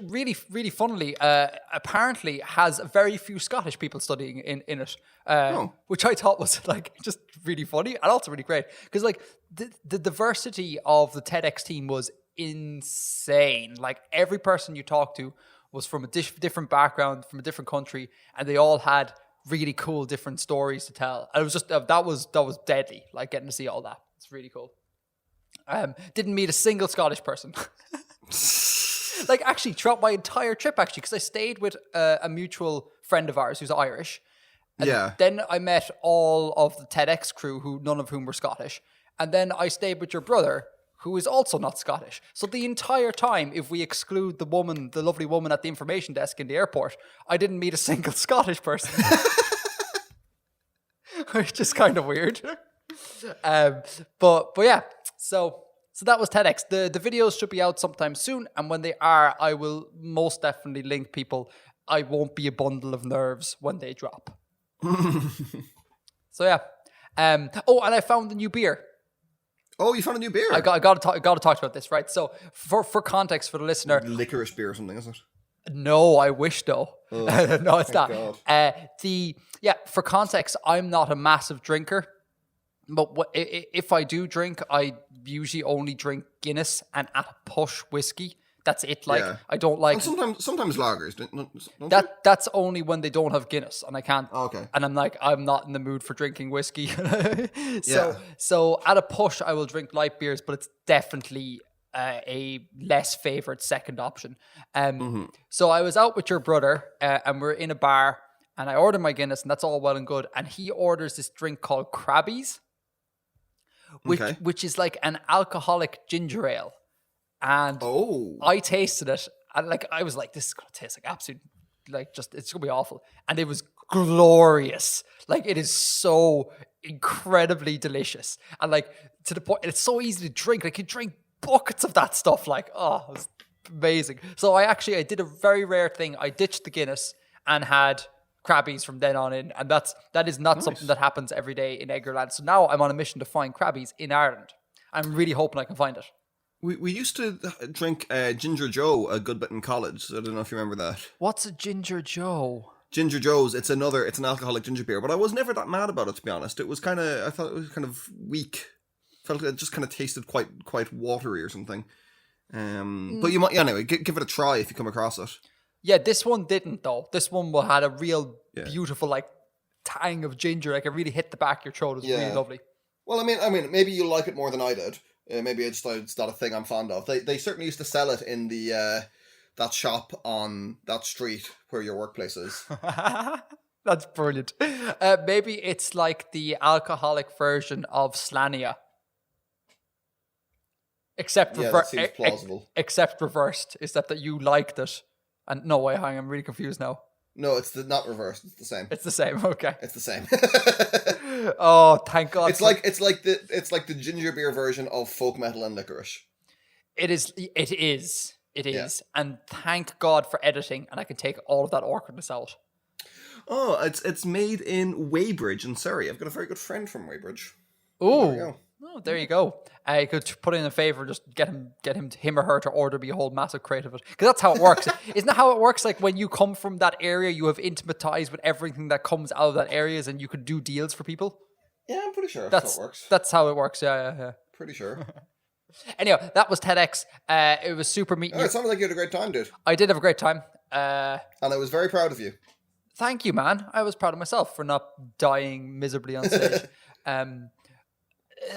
really, really funnily, apparently has very few Scottish people studying in it, which I thought was like just really funny and also really great because like the diversity of the TEDx team was insane. Like every person you talk to was from a different background, from a different country, and they all had really cool different stories to tell. And it was just that was deadly, like getting to see all that. It's really cool. Didn't meet a single Scottish person. Like actually throughout my entire trip, actually, because I stayed with a mutual friend of ours who's Irish. And then I met all of the TEDx crew, who none of whom were Scottish. And then I stayed with your brother, who is also not Scottish. So the entire time, if we exclude the lovely woman at the information desk in the airport, I didn't meet a single Scottish person. Which is kind of weird. But yeah, so that was TEDx. The videos should be out sometime soon, and when they are, I will most definitely link people. I won't be a bundle of nerves when they drop. So yeah. And I found a new beer. Oh, you found a new beer? I got to talk about this, right? So for context for the listener, licorice beer or something, is it? No, I wish though. Oh, no, it's not. God. For context, I'm not a massive drinker, but if I do drink, I usually only drink Guinness and at a push whiskey. That's it. Like I don't like. And sometimes lagers. Don't that's only when they don't have Guinness, and I can't. Oh, okay. And I'm like, I'm not in the mood for drinking whiskey. So at a push, I will drink light beers, but it's definitely a less favorite second option. So I was out with your brother, and we're in a bar, and I ordered my Guinness, and that's all well and good. And he orders this drink called Krabbies, which is like an alcoholic ginger ale. And I tasted it, and like I was like, this is gonna taste like absolute, like just it's gonna be awful. And it was glorious. Like it is so incredibly delicious, and like to the point, it's so easy to drink. Like you drink buckets of that stuff. Like it was amazing. So I did a very rare thing. I ditched the Guinness and had Krabbies from then on in, and that is not something that happens every day in Edgarland. So now I'm on a mission to find Krabbies in Ireland. I'm really hoping I can find it. We used to drink Ginger Joe a good bit in college. I don't know if you remember that. What's a Ginger Joe? Ginger Joe's. It's an alcoholic ginger beer, but I was never that mad about it, to be honest. I thought it was kind of weak. Felt it just kind of tasted quite watery or something. But you might anyway. Give it a try if you come across it. Yeah, this one didn't though. This one had a real beautiful like tang of ginger. Like it really hit the back of your throat. It was really lovely. Well, I mean, maybe you'll like it more than I did. Maybe it's not a thing I'm fond of. They certainly used to sell it in the that shop on that street where your workplace is. That's brilliant. Maybe it's like the alcoholic version of Slania. Except that seems plausible. Except reversed. Is that you liked it? And no way, I'm really confused now. No, it's not reversed. It's the same. It's the same. Okay. It's the same. Oh, thank God! It's like the ginger beer version of folk metal and licorice. It is. Yeah. And thank God for editing, and I can take all of that awkwardness out. Oh, it's made in Weybridge in Surrey. I've got a very good friend from Weybridge. Oh, there you go. I could put in a favor, just get him or her to order me a whole massive crate of it. Because that's how it works. Isn't that how it works? Like when you come from that area, you have intimate ties with everything that comes out of that area, and you could do deals for people? Yeah, I'm pretty sure that's how it works. That's how it works, yeah. Pretty sure. Anyway, that was TEDx. It was super meeting you. It sounded like you had a great time, dude. I did have a great time. And I was very proud of you. Thank you, man. I was proud of myself for not dying miserably on stage.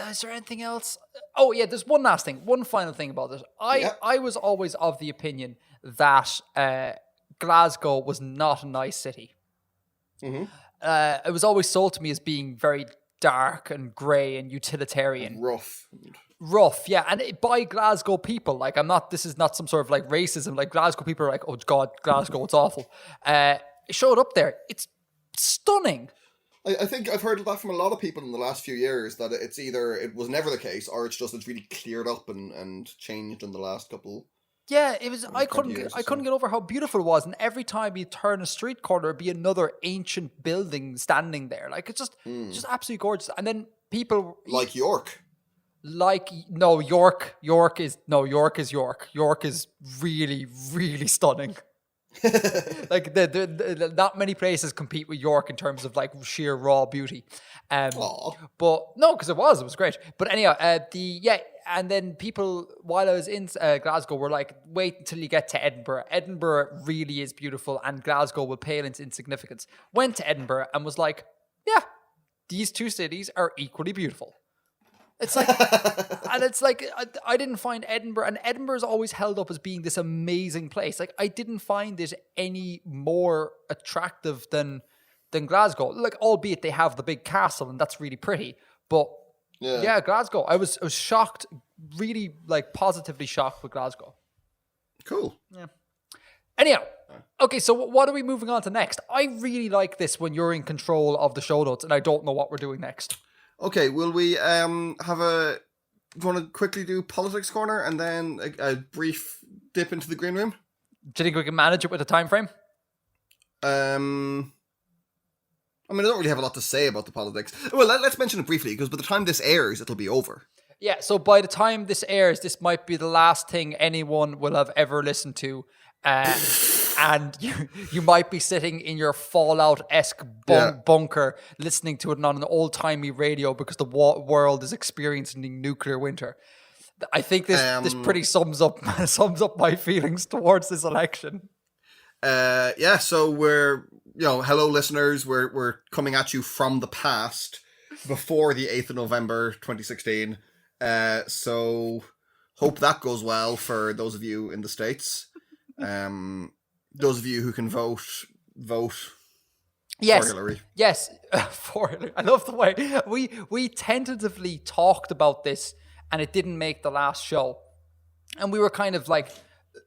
Is there anything else? Oh, yeah, there's one last thing. One final thing about this. I was always of the opinion that Glasgow was not a nice city. Mm-hmm. It was always sold to me as being very dark and grey and utilitarian. Rough, yeah. And by Glasgow people, like this is not some sort of like racism. Like Glasgow people are like, oh God, Glasgow, it's awful. It showed up there. It's stunning. I think I've heard that from a lot of people in the last few years, that it's either it was never the case, or it's really cleared up and changed in the last couple Yeah, it was. I 20 couldn't. years or I couldn't so. get over how beautiful it was, and every time you turn a street corner, it'd be another ancient building standing there. Like it's just absolutely gorgeous. And then people Like York. like no York. York is York. York is really really stunning. Like not many places compete with York in terms of like sheer raw beauty. Aw. But no, because it was great. But anyhow, and then people while I was in Glasgow were like, wait until you get to Edinburgh. Edinburgh really is beautiful, and Glasgow will pale into insignificance. Went to Edinburgh and was like, yeah, these two cities are equally beautiful. It's like, and it's like, I didn't find Edinburgh, and Edinburgh's always held up as being this amazing place. Like, I didn't find it any more attractive than Glasgow. Like, albeit they have the big castle, and that's really pretty. But yeah, Glasgow, I was shocked, really like positively shocked with Glasgow. Cool. Yeah. Anyhow, okay, so what are we moving on to next? I really like this when you're in control of the show notes, and I don't know what we're doing next. Okay, will we have a... Do you want to quickly do Politics Corner and then a brief dip into the green room? Do you think we can manage it with a time frame? I mean, I don't really have a lot to say about the politics. Well, let's mention it briefly, because by the time this airs, it'll be over. Yeah, so by the time this airs, this might be the last thing anyone will have ever listened to. And you might be sitting in your Fallout-esque bunker listening to it on an old-timey radio because the world is experiencing nuclear winter. I think this pretty sums up my feelings towards this election. So we're, hello listeners, we're coming at you from the past before the 8th of November 2016. So hope that goes well for those of you in the States. Those of you who can vote yes, for Hillary. Yes, for Hillary. I love the way we tentatively talked about this, and it didn't make the last show, and we were kind of like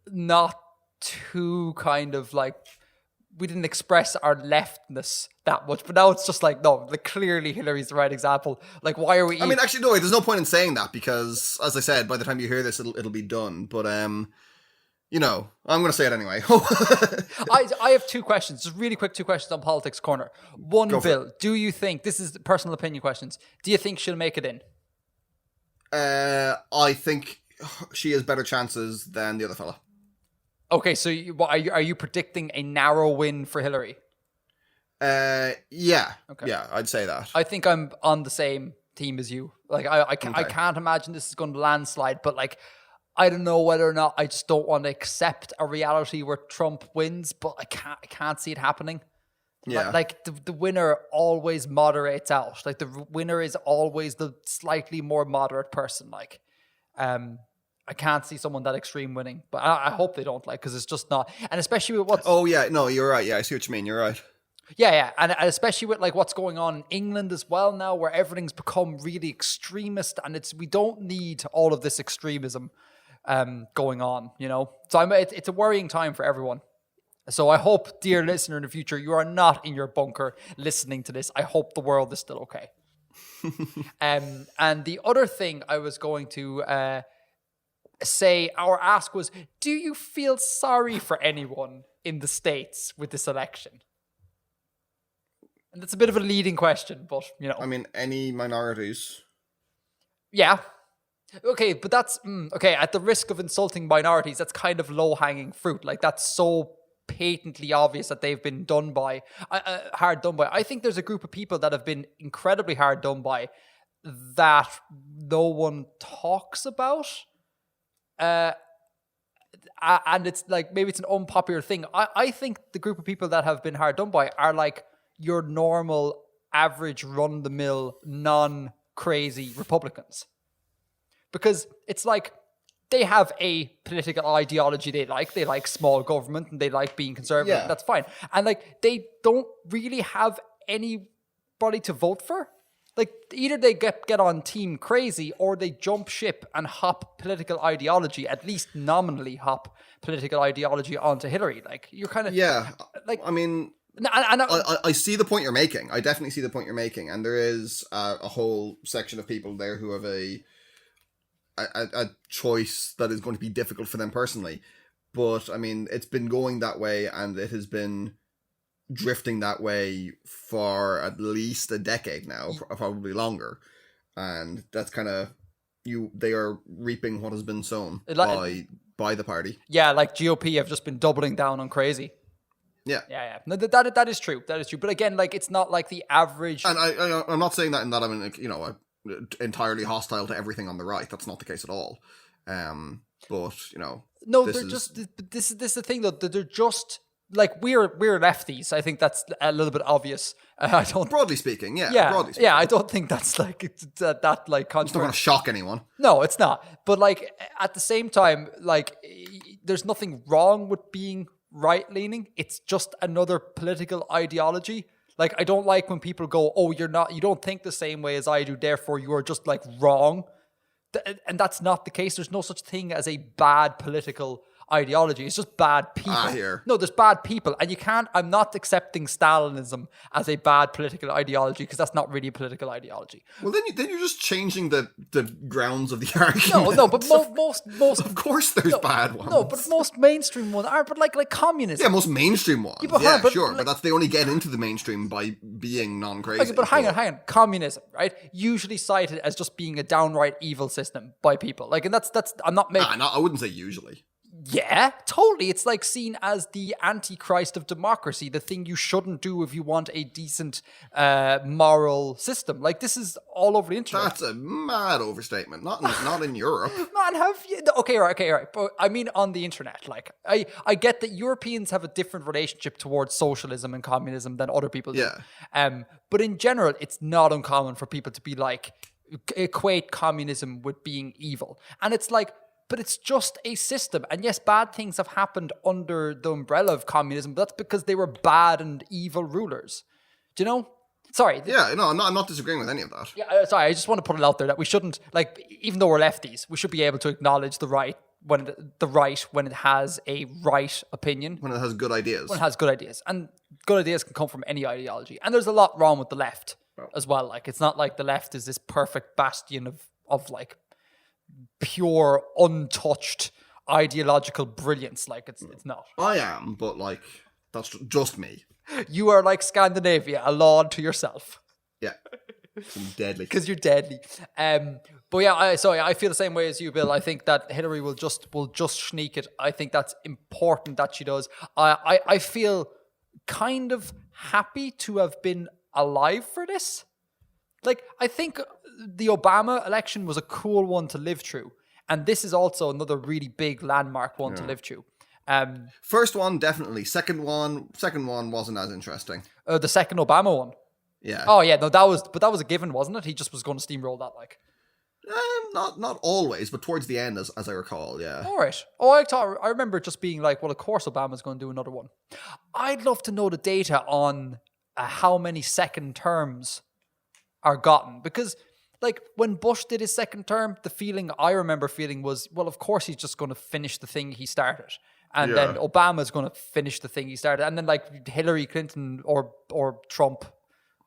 not too kind of like we didn't express our leftness that much, but now it's just like no, like clearly Hillary's the right example. Like, why are we? I mean, actually, no. There's no point in saying that because, as I said, by the time you hear this, it'll be done. But I'm going to say it anyway. I have two questions, just really quick, two questions on Politics Corner. One, Bill, do you think, this is personal opinion questions, do you think she'll make it in? I think she has better chances than the other fella. Okay, so are you predicting a narrow win for Hillary? Yeah. Okay. Yeah, I'd say that. I think I'm on the same team as you. Like, I can't imagine this is going to landslide, but like, I don't know whether or not I just don't want to accept a reality where Trump wins, but I can't see it happening. Yeah. Like the winner always moderates out. Like the winner is always the slightly more moderate person. Like, I can't see someone that extreme winning, but I hope they don't, like, because it's just not. And especially with what's... Oh, yeah. No, you're right. Yeah, I see what you mean. You're right. Yeah. And especially with like what's going on in England as well now, where everything's become really extremist, and we don't need all of this extremism going on, So it's a worrying time for everyone. So I hope, dear listener, in the future, you are not in your bunker listening to this. I hope the world is still okay. And the other thing I was going to say, our ask was, do you feel sorry for anyone in the States with this election? And that's a bit of a leading question, but, I mean, any minorities? Yeah. Okay, but that's... okay, at the risk of insulting minorities, that's kind of low-hanging fruit. Like, that's so patently obvious that they've been hard done by. I think there's a group of people that have been incredibly hard done by that no one talks about. And it's like, maybe it's an unpopular thing. I think the group of people that have been hard done by are like your normal, average, run-of-the-mill, non-crazy Republicans. Because it's like they have a political ideology they like small government and they like being conservative. Yeah. That's fine. And like they don't really have anybody to vote for. Like either they get on team crazy or they jump ship and hop political ideology, at least nominally hop political ideology onto Hillary. Like you're kind of... Yeah. Like, I mean... I see the point you're making. I definitely see the point you're making. And there is a whole section of people there who have a a choice that is going to be difficult for them personally. But I mean, it's been going that way, and it has been drifting that way for at least a decade now, probably longer. And that's kind of they are reaping what has been sown by the party. Yeah, like GOP have just been doubling down on crazy. Yeah. No, that is true. That is true. But again, like, it's not like the average. And I'm not saying that in that I'm like, entirely hostile to everything on the right. That's not the case at all. But no, this is the thing though. They're just like we're lefties. I think that's a little bit obvious. I don't. Broadly speaking, yeah. Broadly speaking. Yeah. I don't think that's like that like. It's not going to shock anyone. No, it's not. But like at the same time, like there's nothing wrong with being right leaning. It's just another political ideology. Like, I don't like when people go, "Oh, you don't think the same way as I do, therefore you are just like wrong." And that's not the case. There's no such thing as a bad political ideology. It's just bad people. Here. No, there's bad people. And I'm not accepting Stalinism as a bad political ideology, because that's not really a political ideology. Well, then you're just changing the grounds of the argument. No, but most of course there's bad ones. No, but most mainstream ones are, but like communism. Yeah, most mainstream ones. Yeah, sure. But that's they only get into the mainstream by being non-crazy. Okay, but hang on. Communism, right? Usually cited as just being a downright evil system by people. Like, and that's I'm not making. I wouldn't say usually. Yeah, totally. It's like seen as the antichrist of democracy, the thing you shouldn't do if you want a decent moral system. Like, this is all over the internet. That's a mad overstatement. Not in Europe. Man, have you? Okay, right. But I mean, on the internet, like, I get that Europeans have a different relationship towards socialism and communism than other people do. Yeah. But in general, it's not uncommon for people to be like, equate communism with being evil. And it's like, but it's just a system. And yes, bad things have happened under the umbrella of communism, but that's because they were bad and evil rulers. Do you know? Sorry. Yeah, no, I'm not disagreeing with any of that. Yeah, sorry, I just want to put it out there that we shouldn't, like, even though we're lefties, we should be able to acknowledge the right when it has a right opinion. When it has good ideas. When it has good ideas. And good ideas can come from any ideology. And there's a lot wrong with the left as well. Like, it's not like the left is this perfect bastion of like, pure, untouched ideological brilliance. Like, it's not. I am, but like, that's just me. You are like Scandinavia, a law unto yourself. Yeah. I'm deadly. Because you're deadly. But yeah, I feel the same way as you, Bill. I think that Hillary will just sneak it. I think that's important that she does. I feel kind of happy to have been alive for this. Like, I think the Obama election was a cool one to live through. And this is also another really big landmark one to live through. First one, definitely. Second one wasn't as interesting. The second Obama one? Yeah. Oh, yeah. No, that was a given, wasn't it? He just was going to steamroll that, like. Not always, but towards the end, as I recall, yeah. All right. Oh, I remember just being like, well, of course Obama's going to do another one. I'd love to know the data on how many second terms are gotten, because like when Bush did his second term, the feeling I remember feeling was, well, of course he's just going to finish the thing he started, and then Obama's going to finish the thing he started, and then like Hillary Clinton or Trump,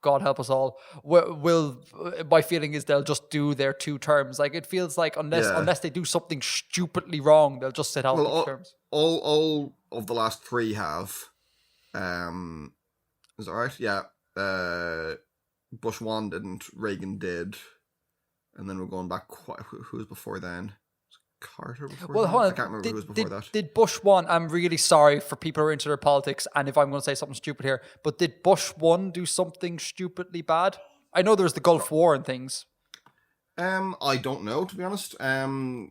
God help us all, will my feeling is they'll just do their 2 terms. Like, it feels like unless they do something stupidly wrong, they'll just sit out the terms. All of the last 3 have. Is that right? Yeah. Bush 1 didn't, Reagan did, and then we're going back. Who was before then? Carter before that? Hold on. I can't remember who was before that. Did Bush 1, I'm really sorry for people who are into their politics, and if I'm going to say something stupid here, but did Bush 1 do something stupidly bad? I know there was the Gulf War and things. I don't know, to be honest.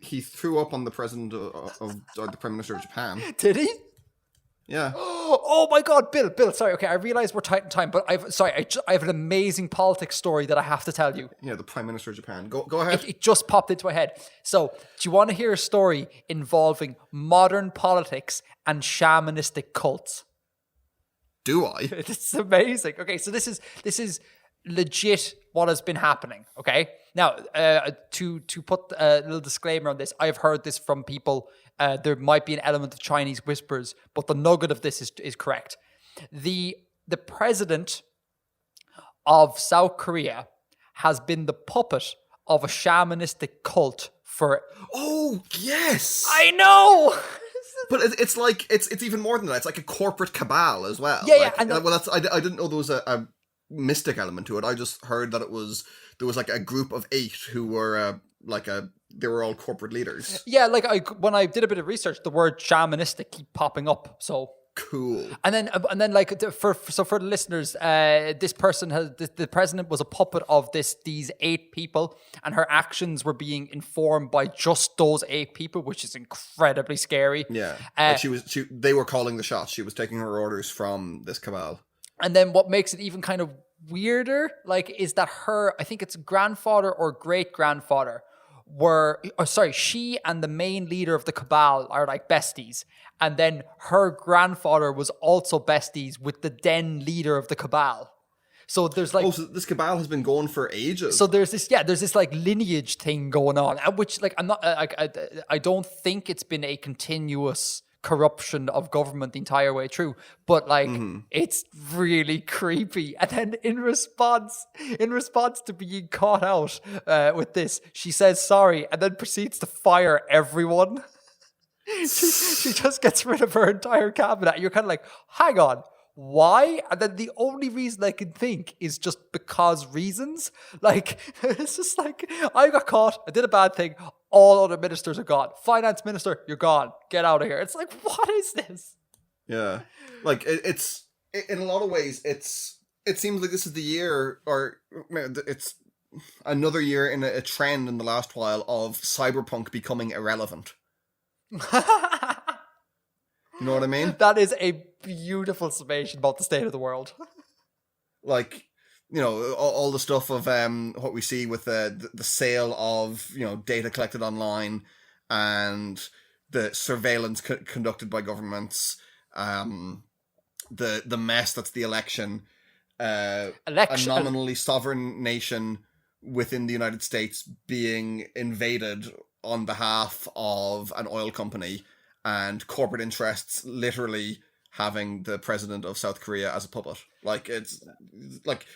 He threw up on the president or the Prime Minister of Japan. Did he? Yeah. Oh my God, Bill, sorry. Okay, I realize we're tight in time, but I have an amazing politics story that I have to tell you. Yeah, the Prime Minister of Japan. Go ahead. It just popped into my head. So, do you want to hear a story involving modern politics and shamanistic cults? Do I? It's amazing. Okay, so this is legit what has been happening. Okay, now to put a little disclaimer on this, I've heard this from people. There might be an element of Chinese whispers, but the nugget of this is correct. The president of South Korea has been the puppet of a shamanistic cult for. Oh yes, I know. but it's like it's even more than that. It's like a corporate cabal as well. Yeah, like, yeah. And well, I didn't know there was a mystic element to it. I just heard that there was like a group of 8 who were they were all corporate leaders. yeah, like when I did a bit of research, the word shamanistic keep popping up. So Cool. and then like for the listeners, this person the president was a puppet of these 8 people, and her actions were being informed by just those 8 people, which is incredibly scary. Yeah, like they were calling the shots. She was taking her orders from this cabal. And then what makes it even kind of weirder, like, is that I think it's grandfather or great grandfather she and the main leader of the cabal are like besties. And then her grandfather was also besties with the then leader of the cabal. So there's like, so this cabal has been going for ages. so there's this like lineage thing going on, which like I'm not, I don't think it's been a continuous corruption of government the entire way through, but like it's really creepy. And then in response to being caught out with this, she says sorry and then proceeds to fire everyone. she just gets rid of her entire cabinet. You're kind of like, hang on, why? And then the only reason I can think is just because reasons. Like, it's just like, I got caught, I did a bad thing, all other ministers are gone. Finance minister, you're gone. Get out of here. It's like, what is this? Yeah. Like, it's in a lot of ways, it seems like this is the year, or it's another year in a trend in the last while of cyberpunk becoming irrelevant. You know what I mean? That is a beautiful summation about the state of the world. Like, you know, all the stuff of what we see with the sale of, you know, data collected online and the surveillance conducted by governments, the mess that's the election, a nominally sovereign nation within the United States being invaded on behalf of an oil company, and corporate interests literally having the president of South Korea as a puppet. Like, it's like,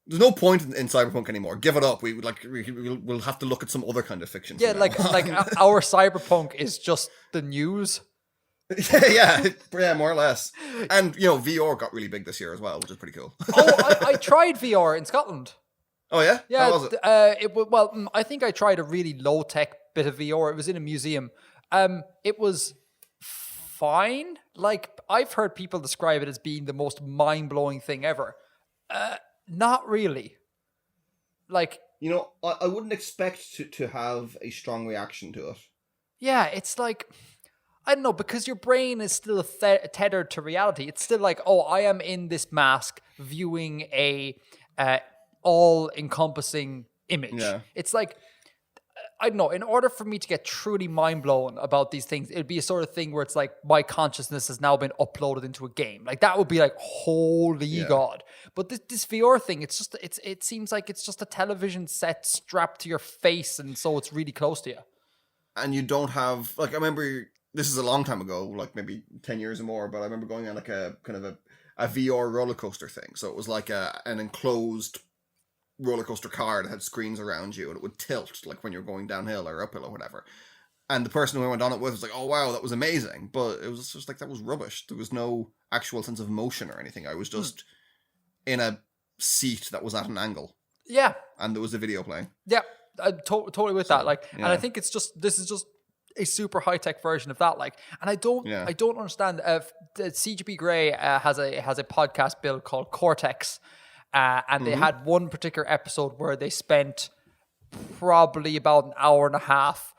there's no point in cyberpunk anymore. Give it up. We'll have to look at some other kind of fiction. Yeah, like our cyberpunk is just the news. yeah, more or less. And, you know, VR got really big this year as well, which is pretty cool. I tried VR in Scotland. Oh yeah? Yeah. How was it? I think I tried a really low tech bit of VR. It was in a museum. It was fine. Like, I've heard people describe it as being the most mind blowing thing ever. Not really. Like, you know, I wouldn't expect to have a strong reaction to it. Yeah, it's like, I don't know, because your brain is still tethered to reality. It's still like, oh, I am in this mask viewing a all-encompassing image. Yeah. It's like, I don't know, in order for me to get truly mind-blown about these things, it'd be a sort of thing where it's like, my consciousness has now been uploaded into a game. Like, that would be like, holy God. But this VR thing, it seems like it's just a television set strapped to your face, and so it's really close to you. And you don't have, like, I remember, this is a long time ago, like maybe 10 years or more, but I remember going on like a kind of a VR roller coaster thing. So it was like an enclosed roller coaster car that had screens around you, and it would tilt like when you're going downhill or uphill or whatever. And the person who I went on it with was like, oh wow, that was amazing. But it was just like, that was rubbish. There was no actual sense of motion or anything. I was just in a seat that was at an angle. Yeah. And there was a video playing. Yeah. I'm totally with that. Like, yeah. And I think this is just a super high tech version of that. Like, and I don't understand. CGP Grey has a podcast build called Cortex, and they had one particular episode where they spent probably about an hour and a half,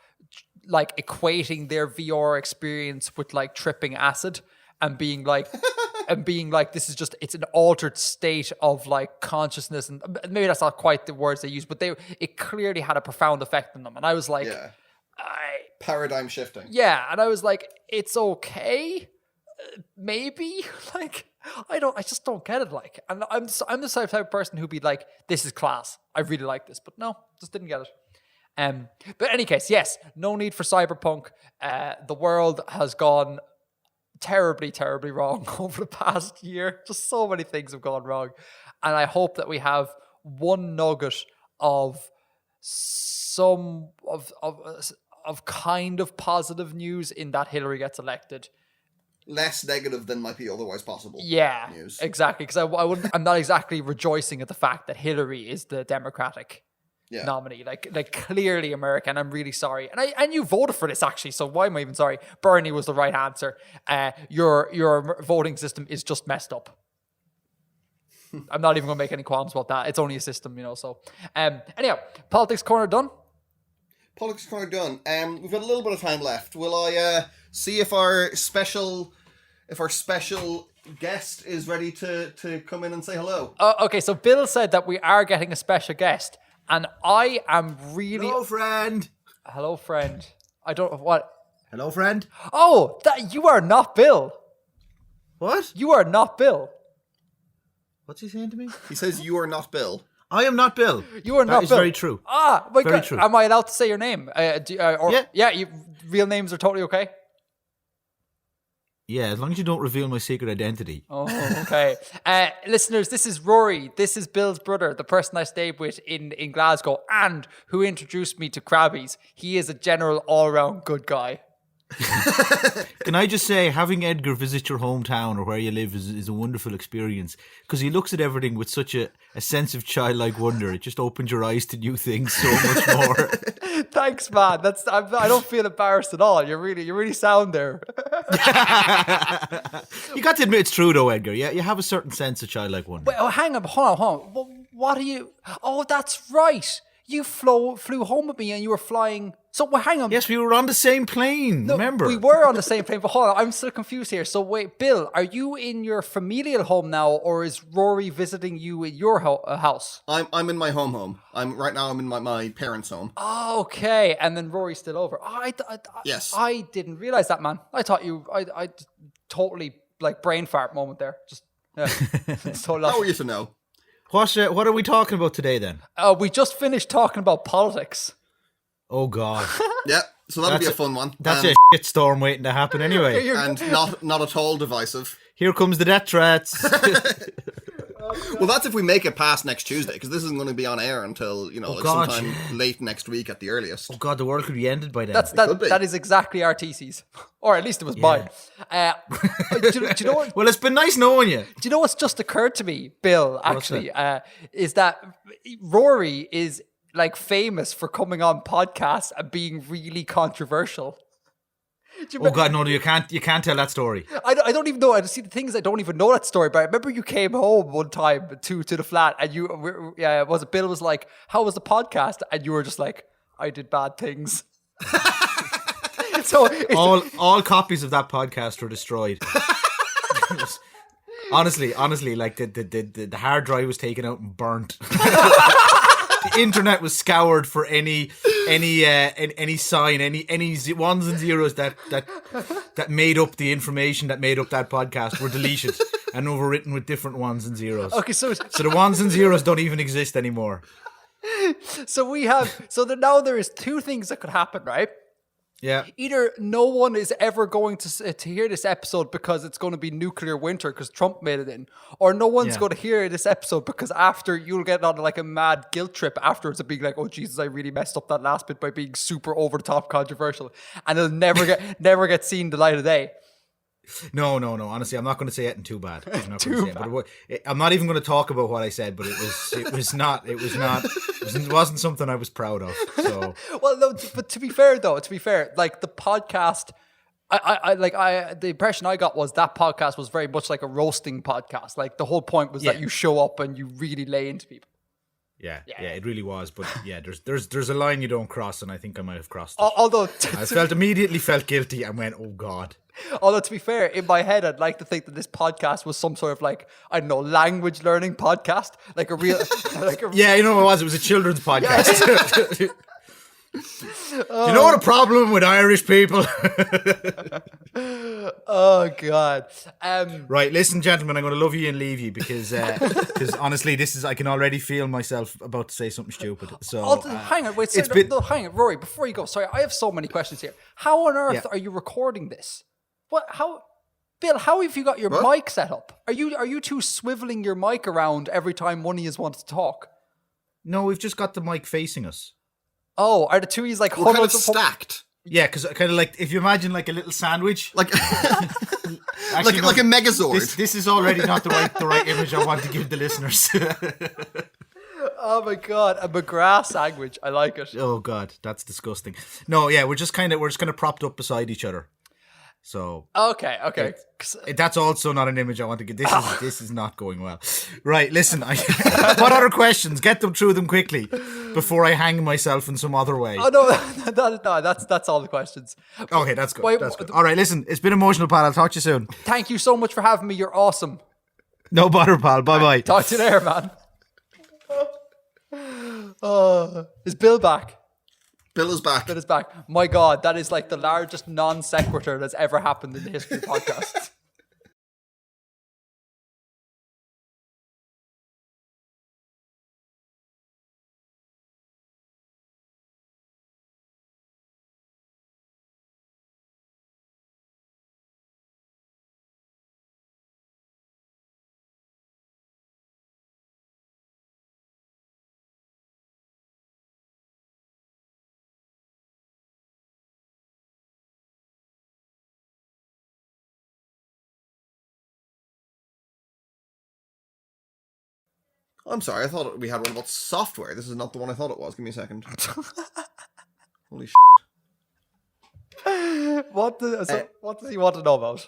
like, equating their VR experience with like tripping acid, and being like, this is just, it's an altered state of like consciousness, and maybe that's not quite the words they use, but it clearly had a profound effect on them. And I was like, paradigm shifting. Yeah, and I was like, it's okay, maybe. Like, I just don't get it. Like, and I'm the type of person who'd be like, this is class, I really like this, but no, just didn't get it. But in any case, yes, no need for cyberpunk. The world has gone terribly, terribly wrong over the past year. Just so many things have gone wrong. And I hope that we have one nugget of some of kind of positive news in that Hillary gets elected. Less negative than might be otherwise possible. Yeah, news. Exactly. Because I'm not exactly rejoicing at the fact that Hillary is the Democratic nominee. Like clearly American. I'm really sorry. And you voted for this actually. So why am I even sorry? Bernie was the right answer. Your voting system is just messed up. I'm not even going to make any qualms about that. It's only a system, So anyhow, politics corner done. Politics corner done. We've got a little bit of time left. Will I see if our special guest is ready to come in and say hello? Okay, so Bill said that we are getting a special guest, and I am really Hello, friend. Hello, friend. I don't what. Hello, friend. Oh, you are not Bill. What? You are not Bill. What's he saying to me? He says you are not Bill. I am not Bill. You are not Bill. That is very true. Ah, my Very God. true. Am I allowed to say your name? Yeah. Real names are totally okay. Yeah, as long as you don't reveal my secret identity. Oh, okay. Listeners, this is Rory. This is Bill's brother, the person I stayed with in Glasgow and who introduced me to Krabbies. He is a general all-around good guy. Can I just say, having Edgar visit your hometown or where you live is a wonderful experience because he looks at everything with such a sense of childlike wonder. It just opens your eyes to new things so much more. Thanks, man. I don't feel embarrassed at all. You're really sound there. You got to admit it's true though, Edgar. Yeah, you have a certain sense of childlike wonder. Wait, hang on, hold on. What are you? Oh, that's right. You flew home with me and you were flying. So hang on. Yes, we were on the same plane. No, remember? We were on the same plane, but hold on. I'm still confused here. So wait, Bill, are you in your familial home now, or is Rory visiting you in your house? I'm in my home. I'm in my parents' home. Oh, okay, and then Rory's still over. Yes. I didn't realize that, man. I thought you. I totally like brain fart moment there. Just so How are you to know? What are we talking about today then? We just finished talking about politics. Oh God. Yeah, so that'll be a fun one. That's a shitstorm waiting to happen anyway. And not at all divisive. Here comes the death threats. Well, that's if we make it past next Tuesday, because this isn't going to be on air until, sometime late next week at the earliest. Oh God, the world could be ended by then. That is exactly our thesis. Or at least it was mine. Do you know what? Well, it's been nice knowing you. Do you know what's just occurred to me, Bill, actually, is that Rory is like famous for coming on podcasts and being really controversial. Oh God, no, you can't tell that story. I don't even know. See, the thing is, I don't even know that story. But I remember you came home one time to the flat, and Bill was like, "How was the podcast?" And you were just like, "I did bad things." So all copies of that podcast were destroyed. honestly, like the hard drive was taken out and burnt. The internet was scoured for any sign, any ones and zeros that made up the information that made up that podcast were deleted and overwritten with different ones and zeros. Okay, so the ones and zeros don't even exist anymore. So now there is two things that could happen, right? Yeah. Either no one is ever going to hear this episode because it's going to be nuclear winter because Trump made it in, or no one's going to hear this episode because after you'll get on like a mad guilt trip afterwards of being like, oh Jesus, I really messed up that last bit by being super over the top controversial, and it'll never get seen the light of day. No. Honestly, I'm not going to say anything too bad. I'm not even going to talk about what I said, but it wasn't something I was proud of. So, well, no, but to be fair, like the podcast, the impression I got was that podcast was very much like a roasting podcast. Like the whole point was that you show up and you really lay into people. Yeah, it really was. But yeah, there's a line you don't cross, and I think I might have crossed it. Although immediately felt guilty and went, oh God. Although to be fair, in my head, I'd like to think that this podcast was some sort of like, I don't know, language learning podcast, like a real, yeah, you know what it was a children's podcast. Yeah. Do you know what a problem with Irish people? Oh God. Right, listen, gentlemen, I'm going to love you and leave you because honestly, I can already feel myself about to say something stupid. So hang on, hang on, Rory. Before you go, sorry, I have so many questions here. How on earth are you recording this? Bill, how have you got your mic set up? Are you two swiveling your mic around every time one of you wants to talk? No, we've just got the mic facing us. Oh, are the two E's like We're kind of hundreds of stacked. Yeah, because kind of like if you imagine like a little sandwich, Like, Actually, no, like a Megazord. this is already not the right image I want to give the listeners. Oh my god, a McGrath sandwich. I like it. Oh god, that's disgusting. No, yeah, we're just kind of propped up beside each other. So Okay. that's also not an image I want to get. This is not going well. Right, listen. What other questions? Get them through them quickly before I hang myself in some other way. Oh no, that's all the questions. Okay, that's good. Wait, That's good. All right, listen. It's been emotional, pal. I'll talk to you soon. Thank you so much for having me. You're awesome. No bother, pal. Bye bye. Talk to you later, man. Is Bill back? Bill is back. Bill is back. My God, that is like the largest non sequitur that's ever happened in the history of podcasts. I'm sorry, I thought we had one about software. This is not the one I thought it was. Give me a second. Holy shit. What does he want to know about?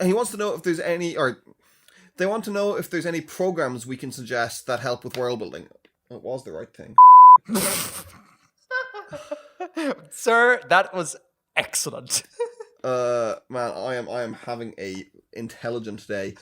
He wants to know if there's any, or they want to know if there's any programs we can suggest that help with world building. It was the right thing. Sir, that was excellent. Man, I am having a intelligent day.